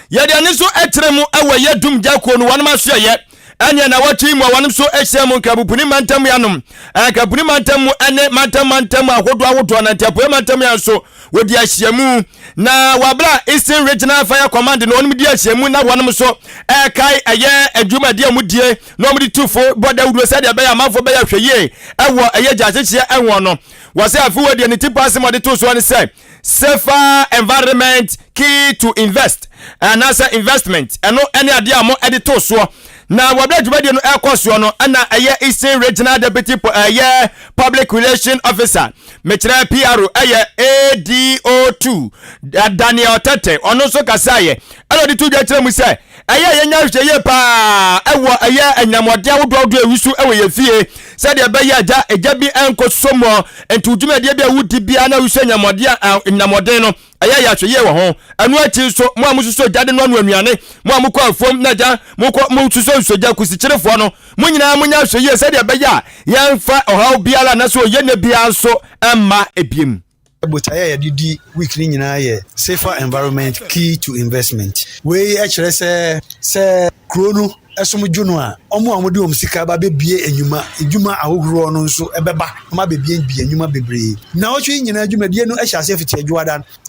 S2: ye de aniso etremu ewe ye dum jako no wanma so ye anya na wati mu wanum so ehyem nkabupuni mantam yanom akabuni mantam ene mantam ahodo na ntapo mantam ya so wodi ahyemu na wabra Eastern Regional Fire Command no onum di ahyemu na wanum so kai aye adwumade amudie no omdi tufo boda wudo said ya be ya mafo be ya hweye ewo aye jachechie enwo no wase afiwe de ne tipa se mode to so ne say safer environment key to invest and as investment eno ene ade amo ede to so na wabla djubade no ekoso no na aye Eastern Regional Deputy aye Public Relation Officer mechira PRO aye ADO2 Daniel Tete ono so kasaye elo di tuja kire mu say aye yenya hweye pa ewo aye anyamode awodo ewisu ewe ye fie said ya be ya eja bi enko somo entu djumade bia wudi bia na wisu anyamode no aye ya hweye wo ho anu achi so mo amususo jade no anu anuane mo amukọ afom na ja mo suso soja kusichirefo no mo nyina mo nya hweye said ya be ya yemfa ohaw biala na so ye na bia so emma ebiem.
S15: But I did week in safer environment key to investment. We actually say chrono esomo juno a omo amode omsika ba bebie enjuma ahogro no nso ebeba ma bebie enjuma bebre na otwe nyina adwumade no ehya ase fiti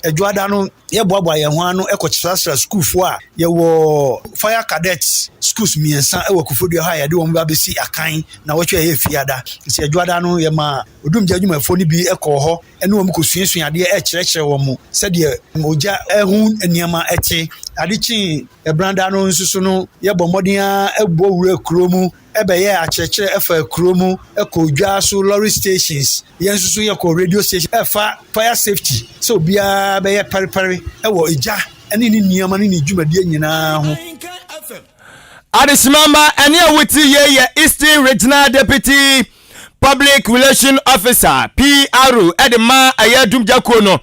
S15: adwada no ye boaboa ye ho ano ekokyerasra school fo a ye wo fire cadets schools miensa e wakufodu ha ya de wo ba besi akan na wotwe ye fiada nti adwada no ye ma odum adwuma fo ni bi ekọ ho ene wo mkosuasuade e kyerɛkyerɛ wo mu sɛ de oja ehun eniama eche adichi ebranda no nsusu no ye bomodia egbo wura kromu ebeye akyerɛkyerɛ efa kromu ekodwa so lorry stations ye nsusu ye ko radio station efa fire safety so bia beye paripari ewo eja ene ni niama ni dwumade nyina ho
S2: Adesimamba ene awuti ye Eastern Regional Deputy Public Relation Officer PRO edema ayadum jako no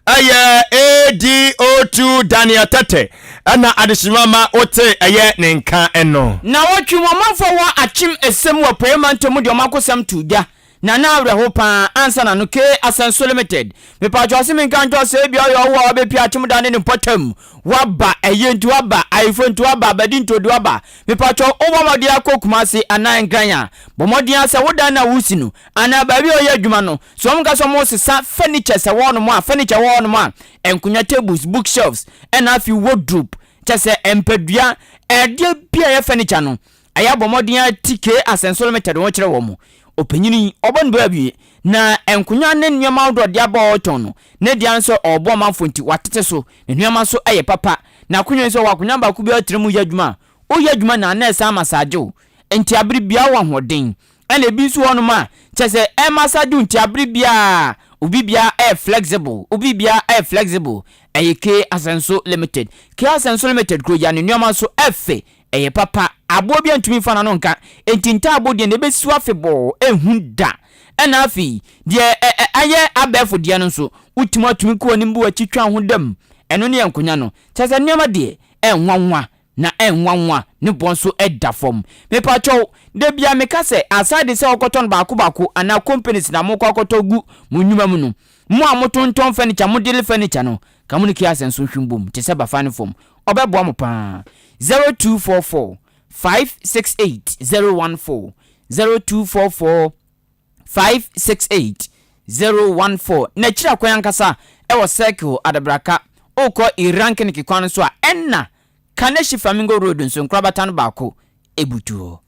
S2: aye ADO2 Daniel Tete ana Adesimamba ote aye nenka eno
S1: na watwe momanfo wa achim esem wa premanto mu de omakosam tuja na awre ho pa ansa na no ke Asenso Limited me pa jose min kan jose bia yo wo obepi achim dane ne potam waba eyentu waba iPhone tu waba badinto du waba me pa cho obomodi akokumase anan granya bomodi ase woda na wusinu ana ba bi oye adwuma no so mka so mo sesa furniture se wono mo furniture wono mo enkunya tables bookshelves and afi wardrobe chese empedua ede bia ye furniture no aya bomodi atike Asenso Limited won kire wo mo opanyini obon ba bi na enkunya ne nneema odode abawton no ne dia nso obo manfonti watete so ne nneema so eye papa na kunyo so wakunya ba ku bi atremu yadwuma o yadwuma na na esa masajo enti abiri bia wa hoden ene bi so wono ma chese e masajo enti abiri bia obi bia flexible obi bia flexible eye ke Asenso Limited ke Asenso Limited kro ya ne nneema so efe eye papa abo bi antumi fa na no nka enti nta abo de ne besu afebo ehunda ena afi de aye abefo de no so utimo atumi ko ni mbu atwitwa ho dam eno ne enkonya no chese nneema de enwanwa na enwanwa ne bonso eda fom me pa cho de bia me ka se aside se okoton baako ana companies na mo kokoto gu munyuma mu no mo amotonton furniture mo deli furniture no kamuniki Asenso hwimbom chese ba fan fom obebo mo pa 0244 568 014 568 na chira kwayankasa ewo circle adabraka oko irankin kikwan so a enna Kaneshi Flamingo Road nso nkrabatan baako ebutuo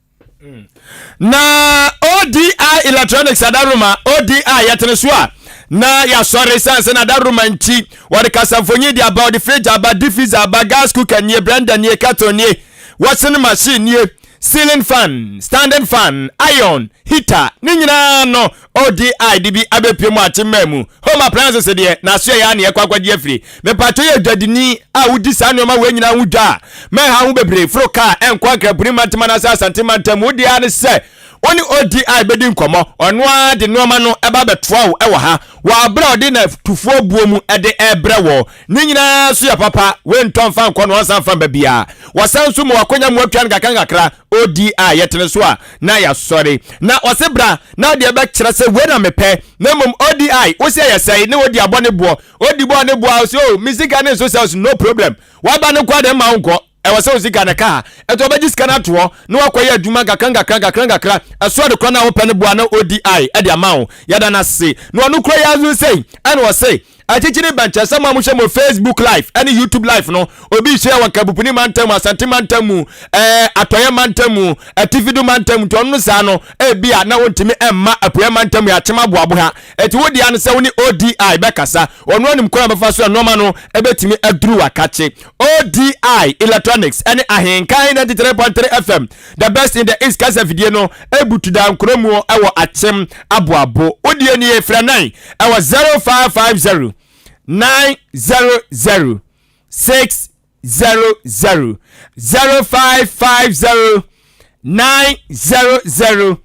S2: na ODI Electronics adaruma ODI yatene so a na ya sorry sense na daruma nchi wade kasafonyi di about the fridge about diffuser about gas cooker nie blender nie carton nie washing machine nie ceiling fan standing fan iron heater ni nyina no ODI dibi abepiem achememu home appliances de na so ya na yakwagwade afiri me pato ye dwadini a wudi sa no ma we nyina wudwa me ha hu bebre froka enkwa krapuri mantima sa santimantam wudi ane se oni ODI bedi nkomo ono a de no ma no eba betwa wo ewo ha wa bra odi na tufuo buomu ede ebre wo ni nyina so ya papa we nton fa nko no wansan fa babia wasanso mu wakonya mu atwa ngakangakra ODI yetene so a na ya sorry na osebra na de ebe kire se we na mepe na mum ODI wo se ya sai ne odi abone bo odi bo ne bo so music and social no problem wa ba ne kwa de ma nko ewa se uzika na ka eto obaji skana to no wakoye adwuma gakangakra aso de kwana wo pane bua na ODI e de amawo yada na se no no kro ya azu sei ene wo sei achichiri bancha sama mu shemo Facebook live any YouTube live no obi share wa kabupuni mantamu asante mantamu atoye mantamu atividu mantamu to no sa no bia na wontimi emma apoye mantamu ya chema boabo ha eti wodi an se woni ODI bekasa ono anim kwa befa so no ma no ebetimi aduru akache ODI Electronics any Ahenkan 93.3 FM the best in the East Kasa video no ebutu da nkromu ewo achem aboabo odi eni efra 9 ewo 0550 900 600 0550 900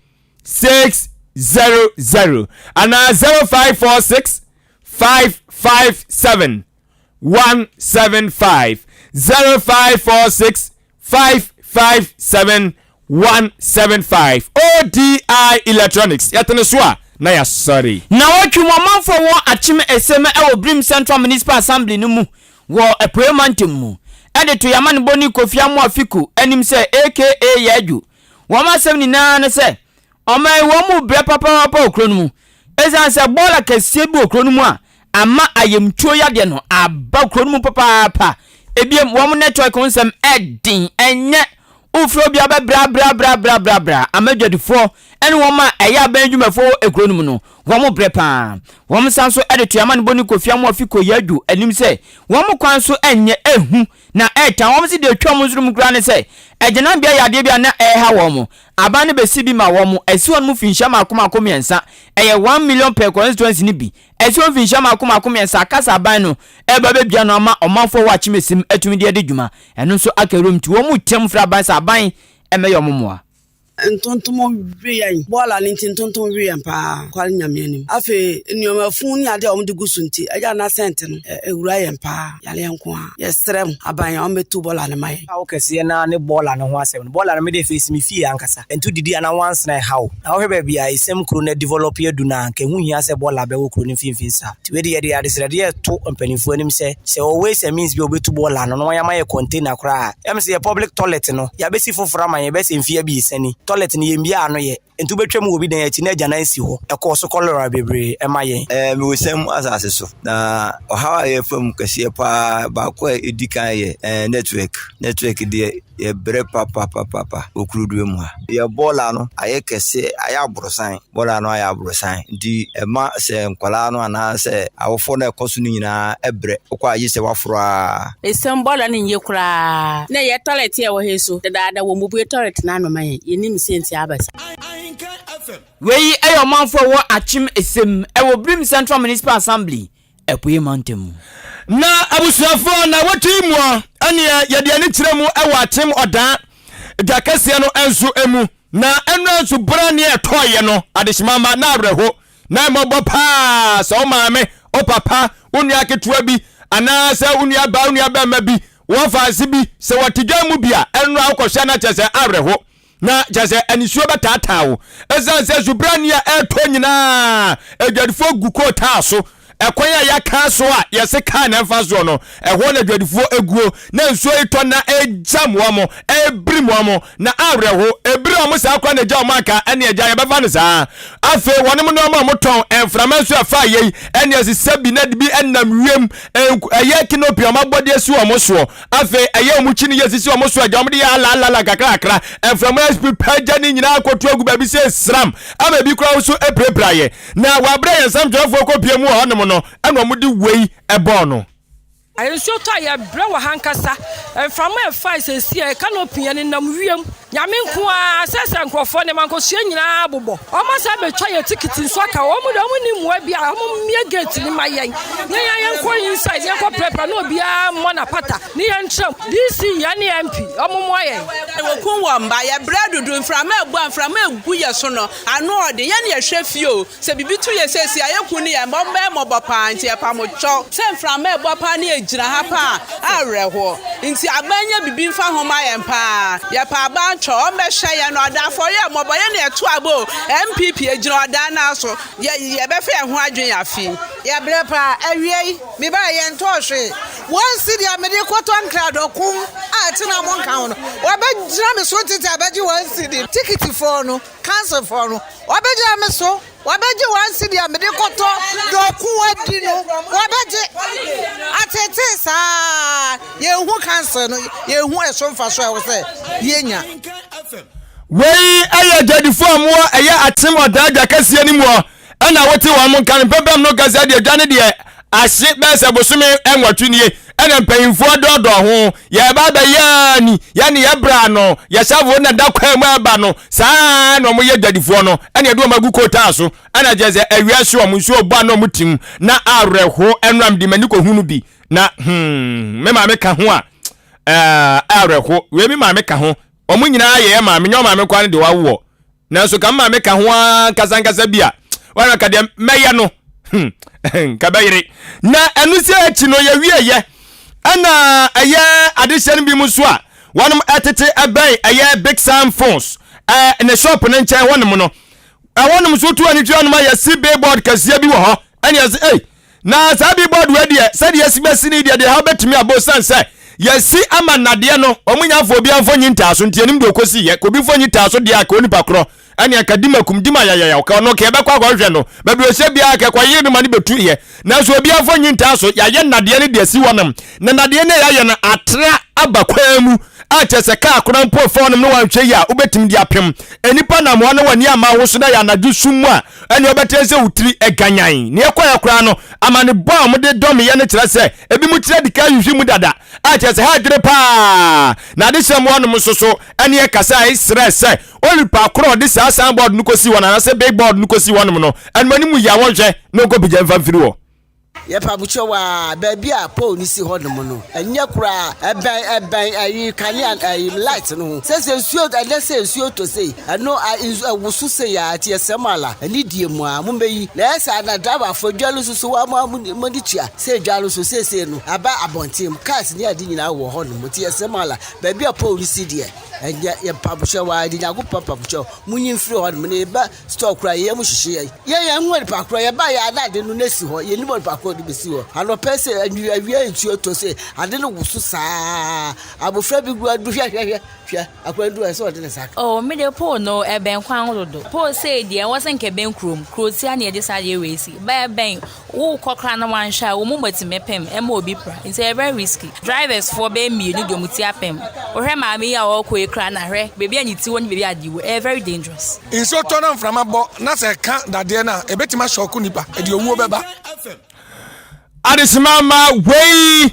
S2: 600 and 0546 557 175 0546 557 175 ODI Electronics yatene so a na ya sorry
S1: na watwe momanfo wo achime eseme ewo Brim Central Municipal Assembly no mu wo epoemantem mu ede to yamane boni Kofi Amu Afiku anim se aka Yaju wama sem ni na ne se omai wo mu bre papa okro no mu ezan se bola kase bi okro no mu a ama ayemtuo ya de no aba okro no mu papa ebiem wo mu network onsem edin enye ufro bia bra amadwadifo ene wo ma eya ban dwumafo ekro no mu no wo mu bre pa wo mu sanso edito ya ma no boni kofia mo afiko yadu anim se wo mu kwan so enye ehu na eta wo mu se de twa mu zuru mu kra ne se ejena bia yade bia na eha wo mu aba ne besi bi ma wo mu esi won mu finhya makomakomiensa eye 1 million per constituency ni bi esi won finhya makomakomiensa kasa aban no eba be bia no ama omanfo wa chimesim atumi de dwuma eno so akarom ti wo mu tem fra aban sa aban emeyo momoa
S16: ntontomo wiyan bola ni ntontomo wiyan pa kwal nyamianim afi nioma fun ni ade omde gusunti aja na sente no ewura yen pa yale enko a yesrem aban o metu bola ne mai
S17: ha o kese na ne bola ne ho asem bola na me de face mi fie ankasa entu didi ana once na how na ho hebe bia isem kro na develop eduna nke hu hia se bola be wo kro ni finfin sa ti we de ye se de to mpanifo anim se always means be obetu bola no ya mai container kra em se public toilet no ya be si fofora man ye be se mfia bi isani toilet ni yembia ano ye entu betwam obi dan achi na agya nansi ho ekoso cholera bebre emaye
S18: me wosem asase so na ohawa ye fam kase pa ba ko edikan ye network de ye bre papa okurudu mu ha ye bola no aye kase aye abrosan bola no aye abrosan di ema se nkwala no ana se awofo na ekoso ni nyina ebre okwa aye se wafura
S19: esem bola ni nye kura na ye toilet ye wo heso dada wo mubu toilet na no maye yenim senti abasa
S1: wei ayo manfo wo achim esem ewo Brim Central Municipal Assembly epuye mountain
S2: na abusuafo na watimu ane yede ani kiremu ewo atem oda dakase no enso emu na enu enso brane etoye no adeshimama na areho na mobo pa so maame o papa unu aketua bi ana se unu aba ma bi wo faase bi se watidwa mu bia enu akohwe na chese areho na jase anisuo betatawo ezanse zubrania eto nyina edwadifo guko taaso ekonya ya kanso a yese kan na mfaso no eho na dwadifo eguo na nsuo ito na ejamwo mo ebrimwo mo na areho ebrimwo sa akwa na jam aka ene eja ya befa no saa afe wonem no ma moton enframanso afa yei ene asisabi na dibi enam wiem eye kinopia mabode esi wo mo so afe eye mu chini yesisi wo mo so aja mo de ya la kakra enframanso paja ni nyina akoto agu ba bi se sram ama bi kura so eprepraye na wabre yensam jofo kopie mu ho no eno mudi wei ebo no
S20: ayenso to ya bra wa hankasa from my fight see e canopy ne nam wiem nyame nko a sese nkrofo ne mankosua nyina bobo o ma sa be twa ye ticket nso aka o mu ni mwa bia o mie gate ni mayen yen ko inside yen ko prepare no bia mo na pata ni yen tram DC ya ni MP o mo moyen
S16: we kun wo mba ya bra dudu from egu ye so no ano de ye ne hwefio se bibitu ye sesi ayekun ni ye mba mo bopa nti e pa mo cho se from egu pa ni ejira ha pa areho nti abanya bibi mfa homa ye pa ya pa ba cho o mehwe ye no da for ye mo boye ne eto abo MPP ejira oda na so ye be fe ho adwen afi
S21: ya bre pa awie mi ba ye nto hwe won si dia me de koto ankrado kum a tina mon kan no obejira me so tete abeji won si di ticket for no cancel for no obejira me so wabeji won si dia me de koto do ku wadi no wabeji atete sa ye hu cancel no ye hu eso mfa so e wo se ye nya
S2: wei aya jadi form wo aya atem odaja kase ni mo ana wote wa mon kan pebem no kase de dwane de ahye bese bosume enwatu nie ana mpanyimfo dodo ho ye baba yani ye bra no ye savo na dakwa mu aba no saa no mo ye dadifo no ana edo magu kota so ana jeze awia so mo nso oba no mutim na areho enram di mani ko hunu bi na me ma me ka ho a areho we me ma me ka ho omu nyina ye ma me nyoma me kwan de wawo na so ka ma me ka ho kasankasa bia wana ka de meya no kabayire na enusi achi no ye wieye ana aye addition bi muso a wanum atete abai aye big sam phones na shop na nchen wanum no wanum so tu ani tu anuma ya si billboard kase bi wo ho ani as na sa billboard we de se de sibesi ni de ha betimi abosan se yesi ama nade no omunya fo bia fo nyinta so ntie nim de okosi ye ko bi fo nyinta so de aka oni pakro ani akadima kumdima ya ka no ke be kwa hwe no ba bi ose bia aka kwa ye no mane betu ye na so bia fo nyinta so ya ye nade ne de si wonam na nade ne ya ye na atra abakwa mu a chese ka akora mpo fo no wanhwe ya ubetim di apem enipa na mo na wani ama wo so da ya na dusumu a ani obetese wutiri eganyan ne ekwa ya kora no amane bo mo de dom ye ne kire se ebi mu kire dika yuhwi mu dada a chese ha dire pa na de sem wo no musoso ani e kasa isre se olipa akora de sa board nukosi wona na se big board nukosi wona no ani mani mu ya wonhwe no go bija mfa mfiri wo
S5: ye pa bucho wa baby a Paul ni si hodom no enye kura eben ayi kanya ayi light no se suo se suo to say no wusu se ya tie semala ani die mu a mumbeyi na esa na driver for dwalu susu wa mo di tia se dwalu so se no aba abontim cars ni adi nyina wo hodom tie semala baby a Paul ni si die enye ye pa bucho wa di nyago papa bucho munyi free hodom ne ba store kura ye mu hihye ye nwori pa kura ye ba ya na de no nesi ho ye ni mo pa kura bisi wo ano pese awia ntuo to se ade no wusu saa abofra bi gu adu hwehwehwe akwandu ese ode ne saka
S22: oh me de po no eben kwan rodo po say de wasen ke ben krotia na de sa de wesi ba ben wo kokra na wan sha wo mumati mepem e ma obi pra it's very risky drivers for be mi ni do muti apem ohwe ma me ya wo ko ekra na hwe bebi anyi ti woni bebi adiwo very dangerous
S23: inso tono mframabo na se ka dade na ebetima shoku nipa e de owu beba
S2: Adisimama wei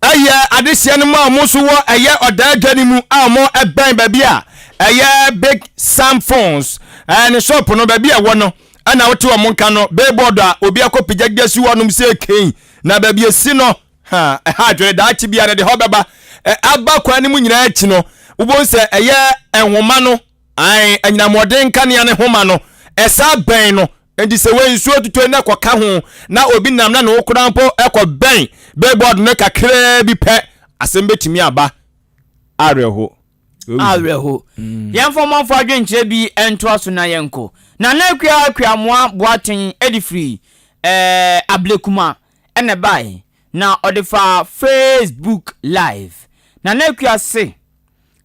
S2: eye adisia no ma mo so wo eye odadwani mu amo eben baby a eye big Sam phones and shop no baby a wo no ana wote wo monka no billboard a obi akopigagasi wo no se ken na baby esi no ha dwere da chi bia na de hobeba aba kwa ni mu nyina achi no ubon se eye enhoma no ai anyina moden kanea ne homa no esa ben no endi se we nsuo tutu na kwaka ho na obi nam na no krampo ekọ ben billboard no kakra bi pe asembetimi aba areho
S1: yemfo manfo adwenkyere bi ento aso na yenko na nakua moa boaten edifree ablekuma ene bai na odifa Facebook live na nakua se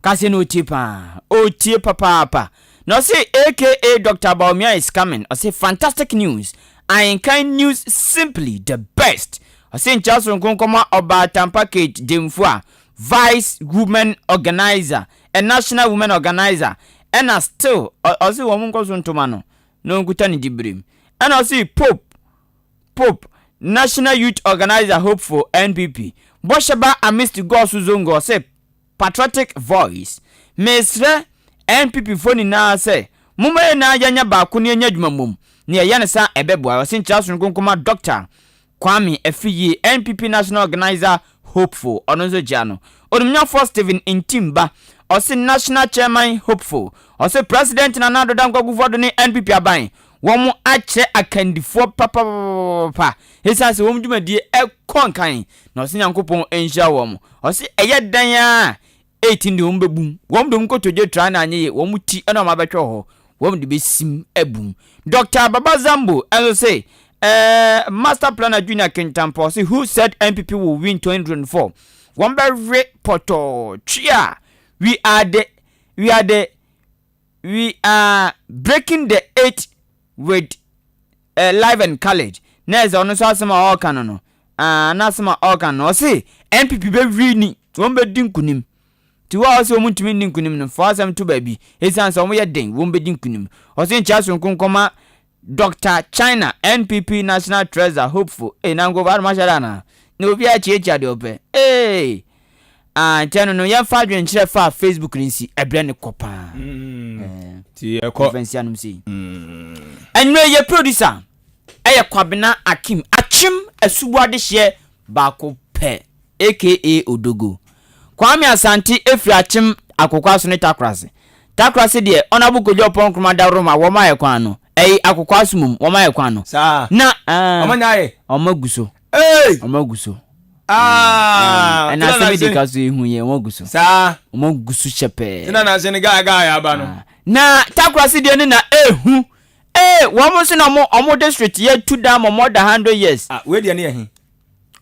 S1: kase no otie papa no say aka Dr. Baumia is coming. I say fantastic news. Ahenkan news simply the best. I say Charles Nkonkoma Obatan package Demfua vice women organizer and national women organizer and I still I say woman goes on tomano no gutani dibrim and I say Pope national youth organizer hopeful NPP Boshaba amidst God Suzongo say patriotic voice Mesre NPP phone na say mumma na yanya ba ko ne anya dwumamom ne ye ne sa ebeboa wasin Charles Nkonkoma Dr. Kwame Efiye NPP national organizer hopeful onzo jano onumnya for Steven Intimba osi national chairman hopeful osi president na nado dan kwagufodo ne NPP aban womu ache akandifo papa hesa se womu dwumadie konkan na osi Nyankopon enhia womu osi eye dan a 18 de wombebum womdo mkotoje tra na anye womuti ena mabetwe ho womde besim ebum Dr. Baba Zambo also say master planner Junior Kintampo say who said NPP will win 2024 wombe poto chia we are breaking the 8 with live and college neza ono so asema okano no na asema okano say NPP be win wombe dinkunim tiwa ose omuntumi ninkunim no fasam to baby esanse omo ye den wombe dinkunim ose Charles Nkonkoma Dr. China NPP national treasurer hopeful nango bar mashara na obi a chiecha de ope chano no ya fa dwenkyere fa Facebook nsi ebre ne kopa
S2: ti ekọ
S1: convention si enwe ye producer eye Kwabena Akim achim asubuade hye baako pe aka Odogo Kwame Asante efri achim akokwaso ne takrase de onabu kojo pon kroma da roma wo ma ye kwan no akokwaso mum wo ma ye kwan no
S2: sa
S1: na
S2: omanyaye
S1: omaguso omaguso
S2: na
S1: se me de kaso ehu ye omaguso
S2: sa
S1: omaguso chepe
S2: na se ne ga ya ba no
S1: na takrase de ne na ehu wo mo se na omo district ye two dam more than 100 years
S2: we de ne ehin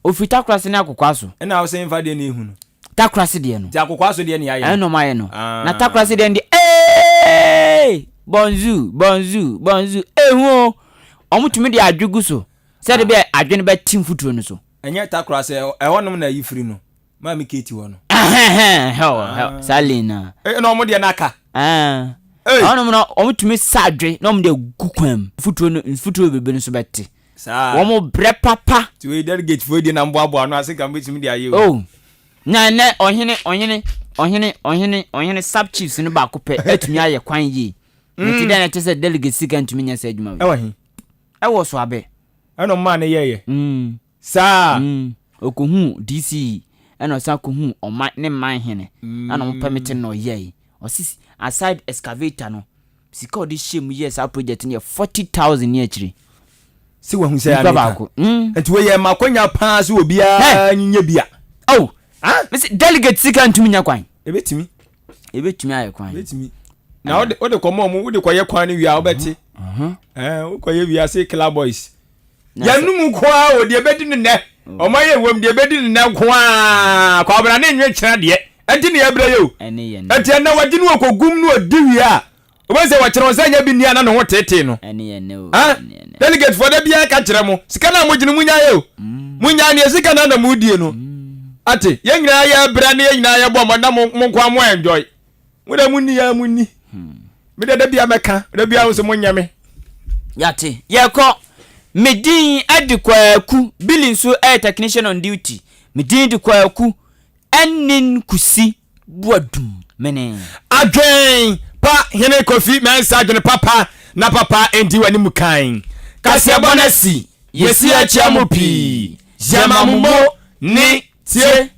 S1: ofita krase ne akokwaso
S2: na wo se mfa de ne ehu no
S1: takrase de no
S2: ti akokwaso de ne aye
S1: no maye no na takrase de eh bonzu ehu omutumi de adwugu so se de be adwene be tim futuo no so
S2: enye takrase ehonum na yifiri no ma mi keti wo no
S1: salina
S2: no omo de naka
S1: onum no omutumi sadwe no omde gukwam futuo bebe no so bete
S2: sa
S1: wo mo bre papa
S2: ti we delegate fo de na mboabo no ase kan betimi de aye
S1: na ohene sub chiefs no ba kopɛ atumi aye kwan yi nti da na tese delegate kan tumi nya sa adwuma
S2: ewa hi
S1: ewo so abe
S2: eno ma na yeye sa
S1: okohu DC eno sa kohu oma ne man hene ana mo permit no yeye osisi aside excavator no sika odi shemu yes a project ne 40,000 ne akiri
S2: si wa hu se ya na enti we ye makonya pa so obi a nyinya bia
S1: Miss delegate sika ntumi nya kwan
S2: ebetimi
S1: aye kwan
S2: ebetimi na ode komo mu ode koye kwan ne wia obeti koye wia say club boys yanum kwa ode ebedi ne omaye wom de ebedi ne kwa kwa bra ne nwe kira de enti ne yabra yo enti na waginu okogum no odi wia obese wa kira wonsa nya bi nia na no ho tete no delegate for the bia ka kira mo sika na mo ginu munya yo munya ne sika na mu die no ate yenyina ya bra ne yenyina ya bɔ mo na mo kwa mo enjoy mo da munni ya munni me da bia meka da bia wo se mo nyame
S1: yate yekɔ medin adikwaku billing so air technician on duty medin dikwaku enin kusi bodum mene
S2: adwen pa hene kofi mensa adwen papa na papa endi wani mukan Kasiebo na si yesi a chiamu pi jama mumo ni tie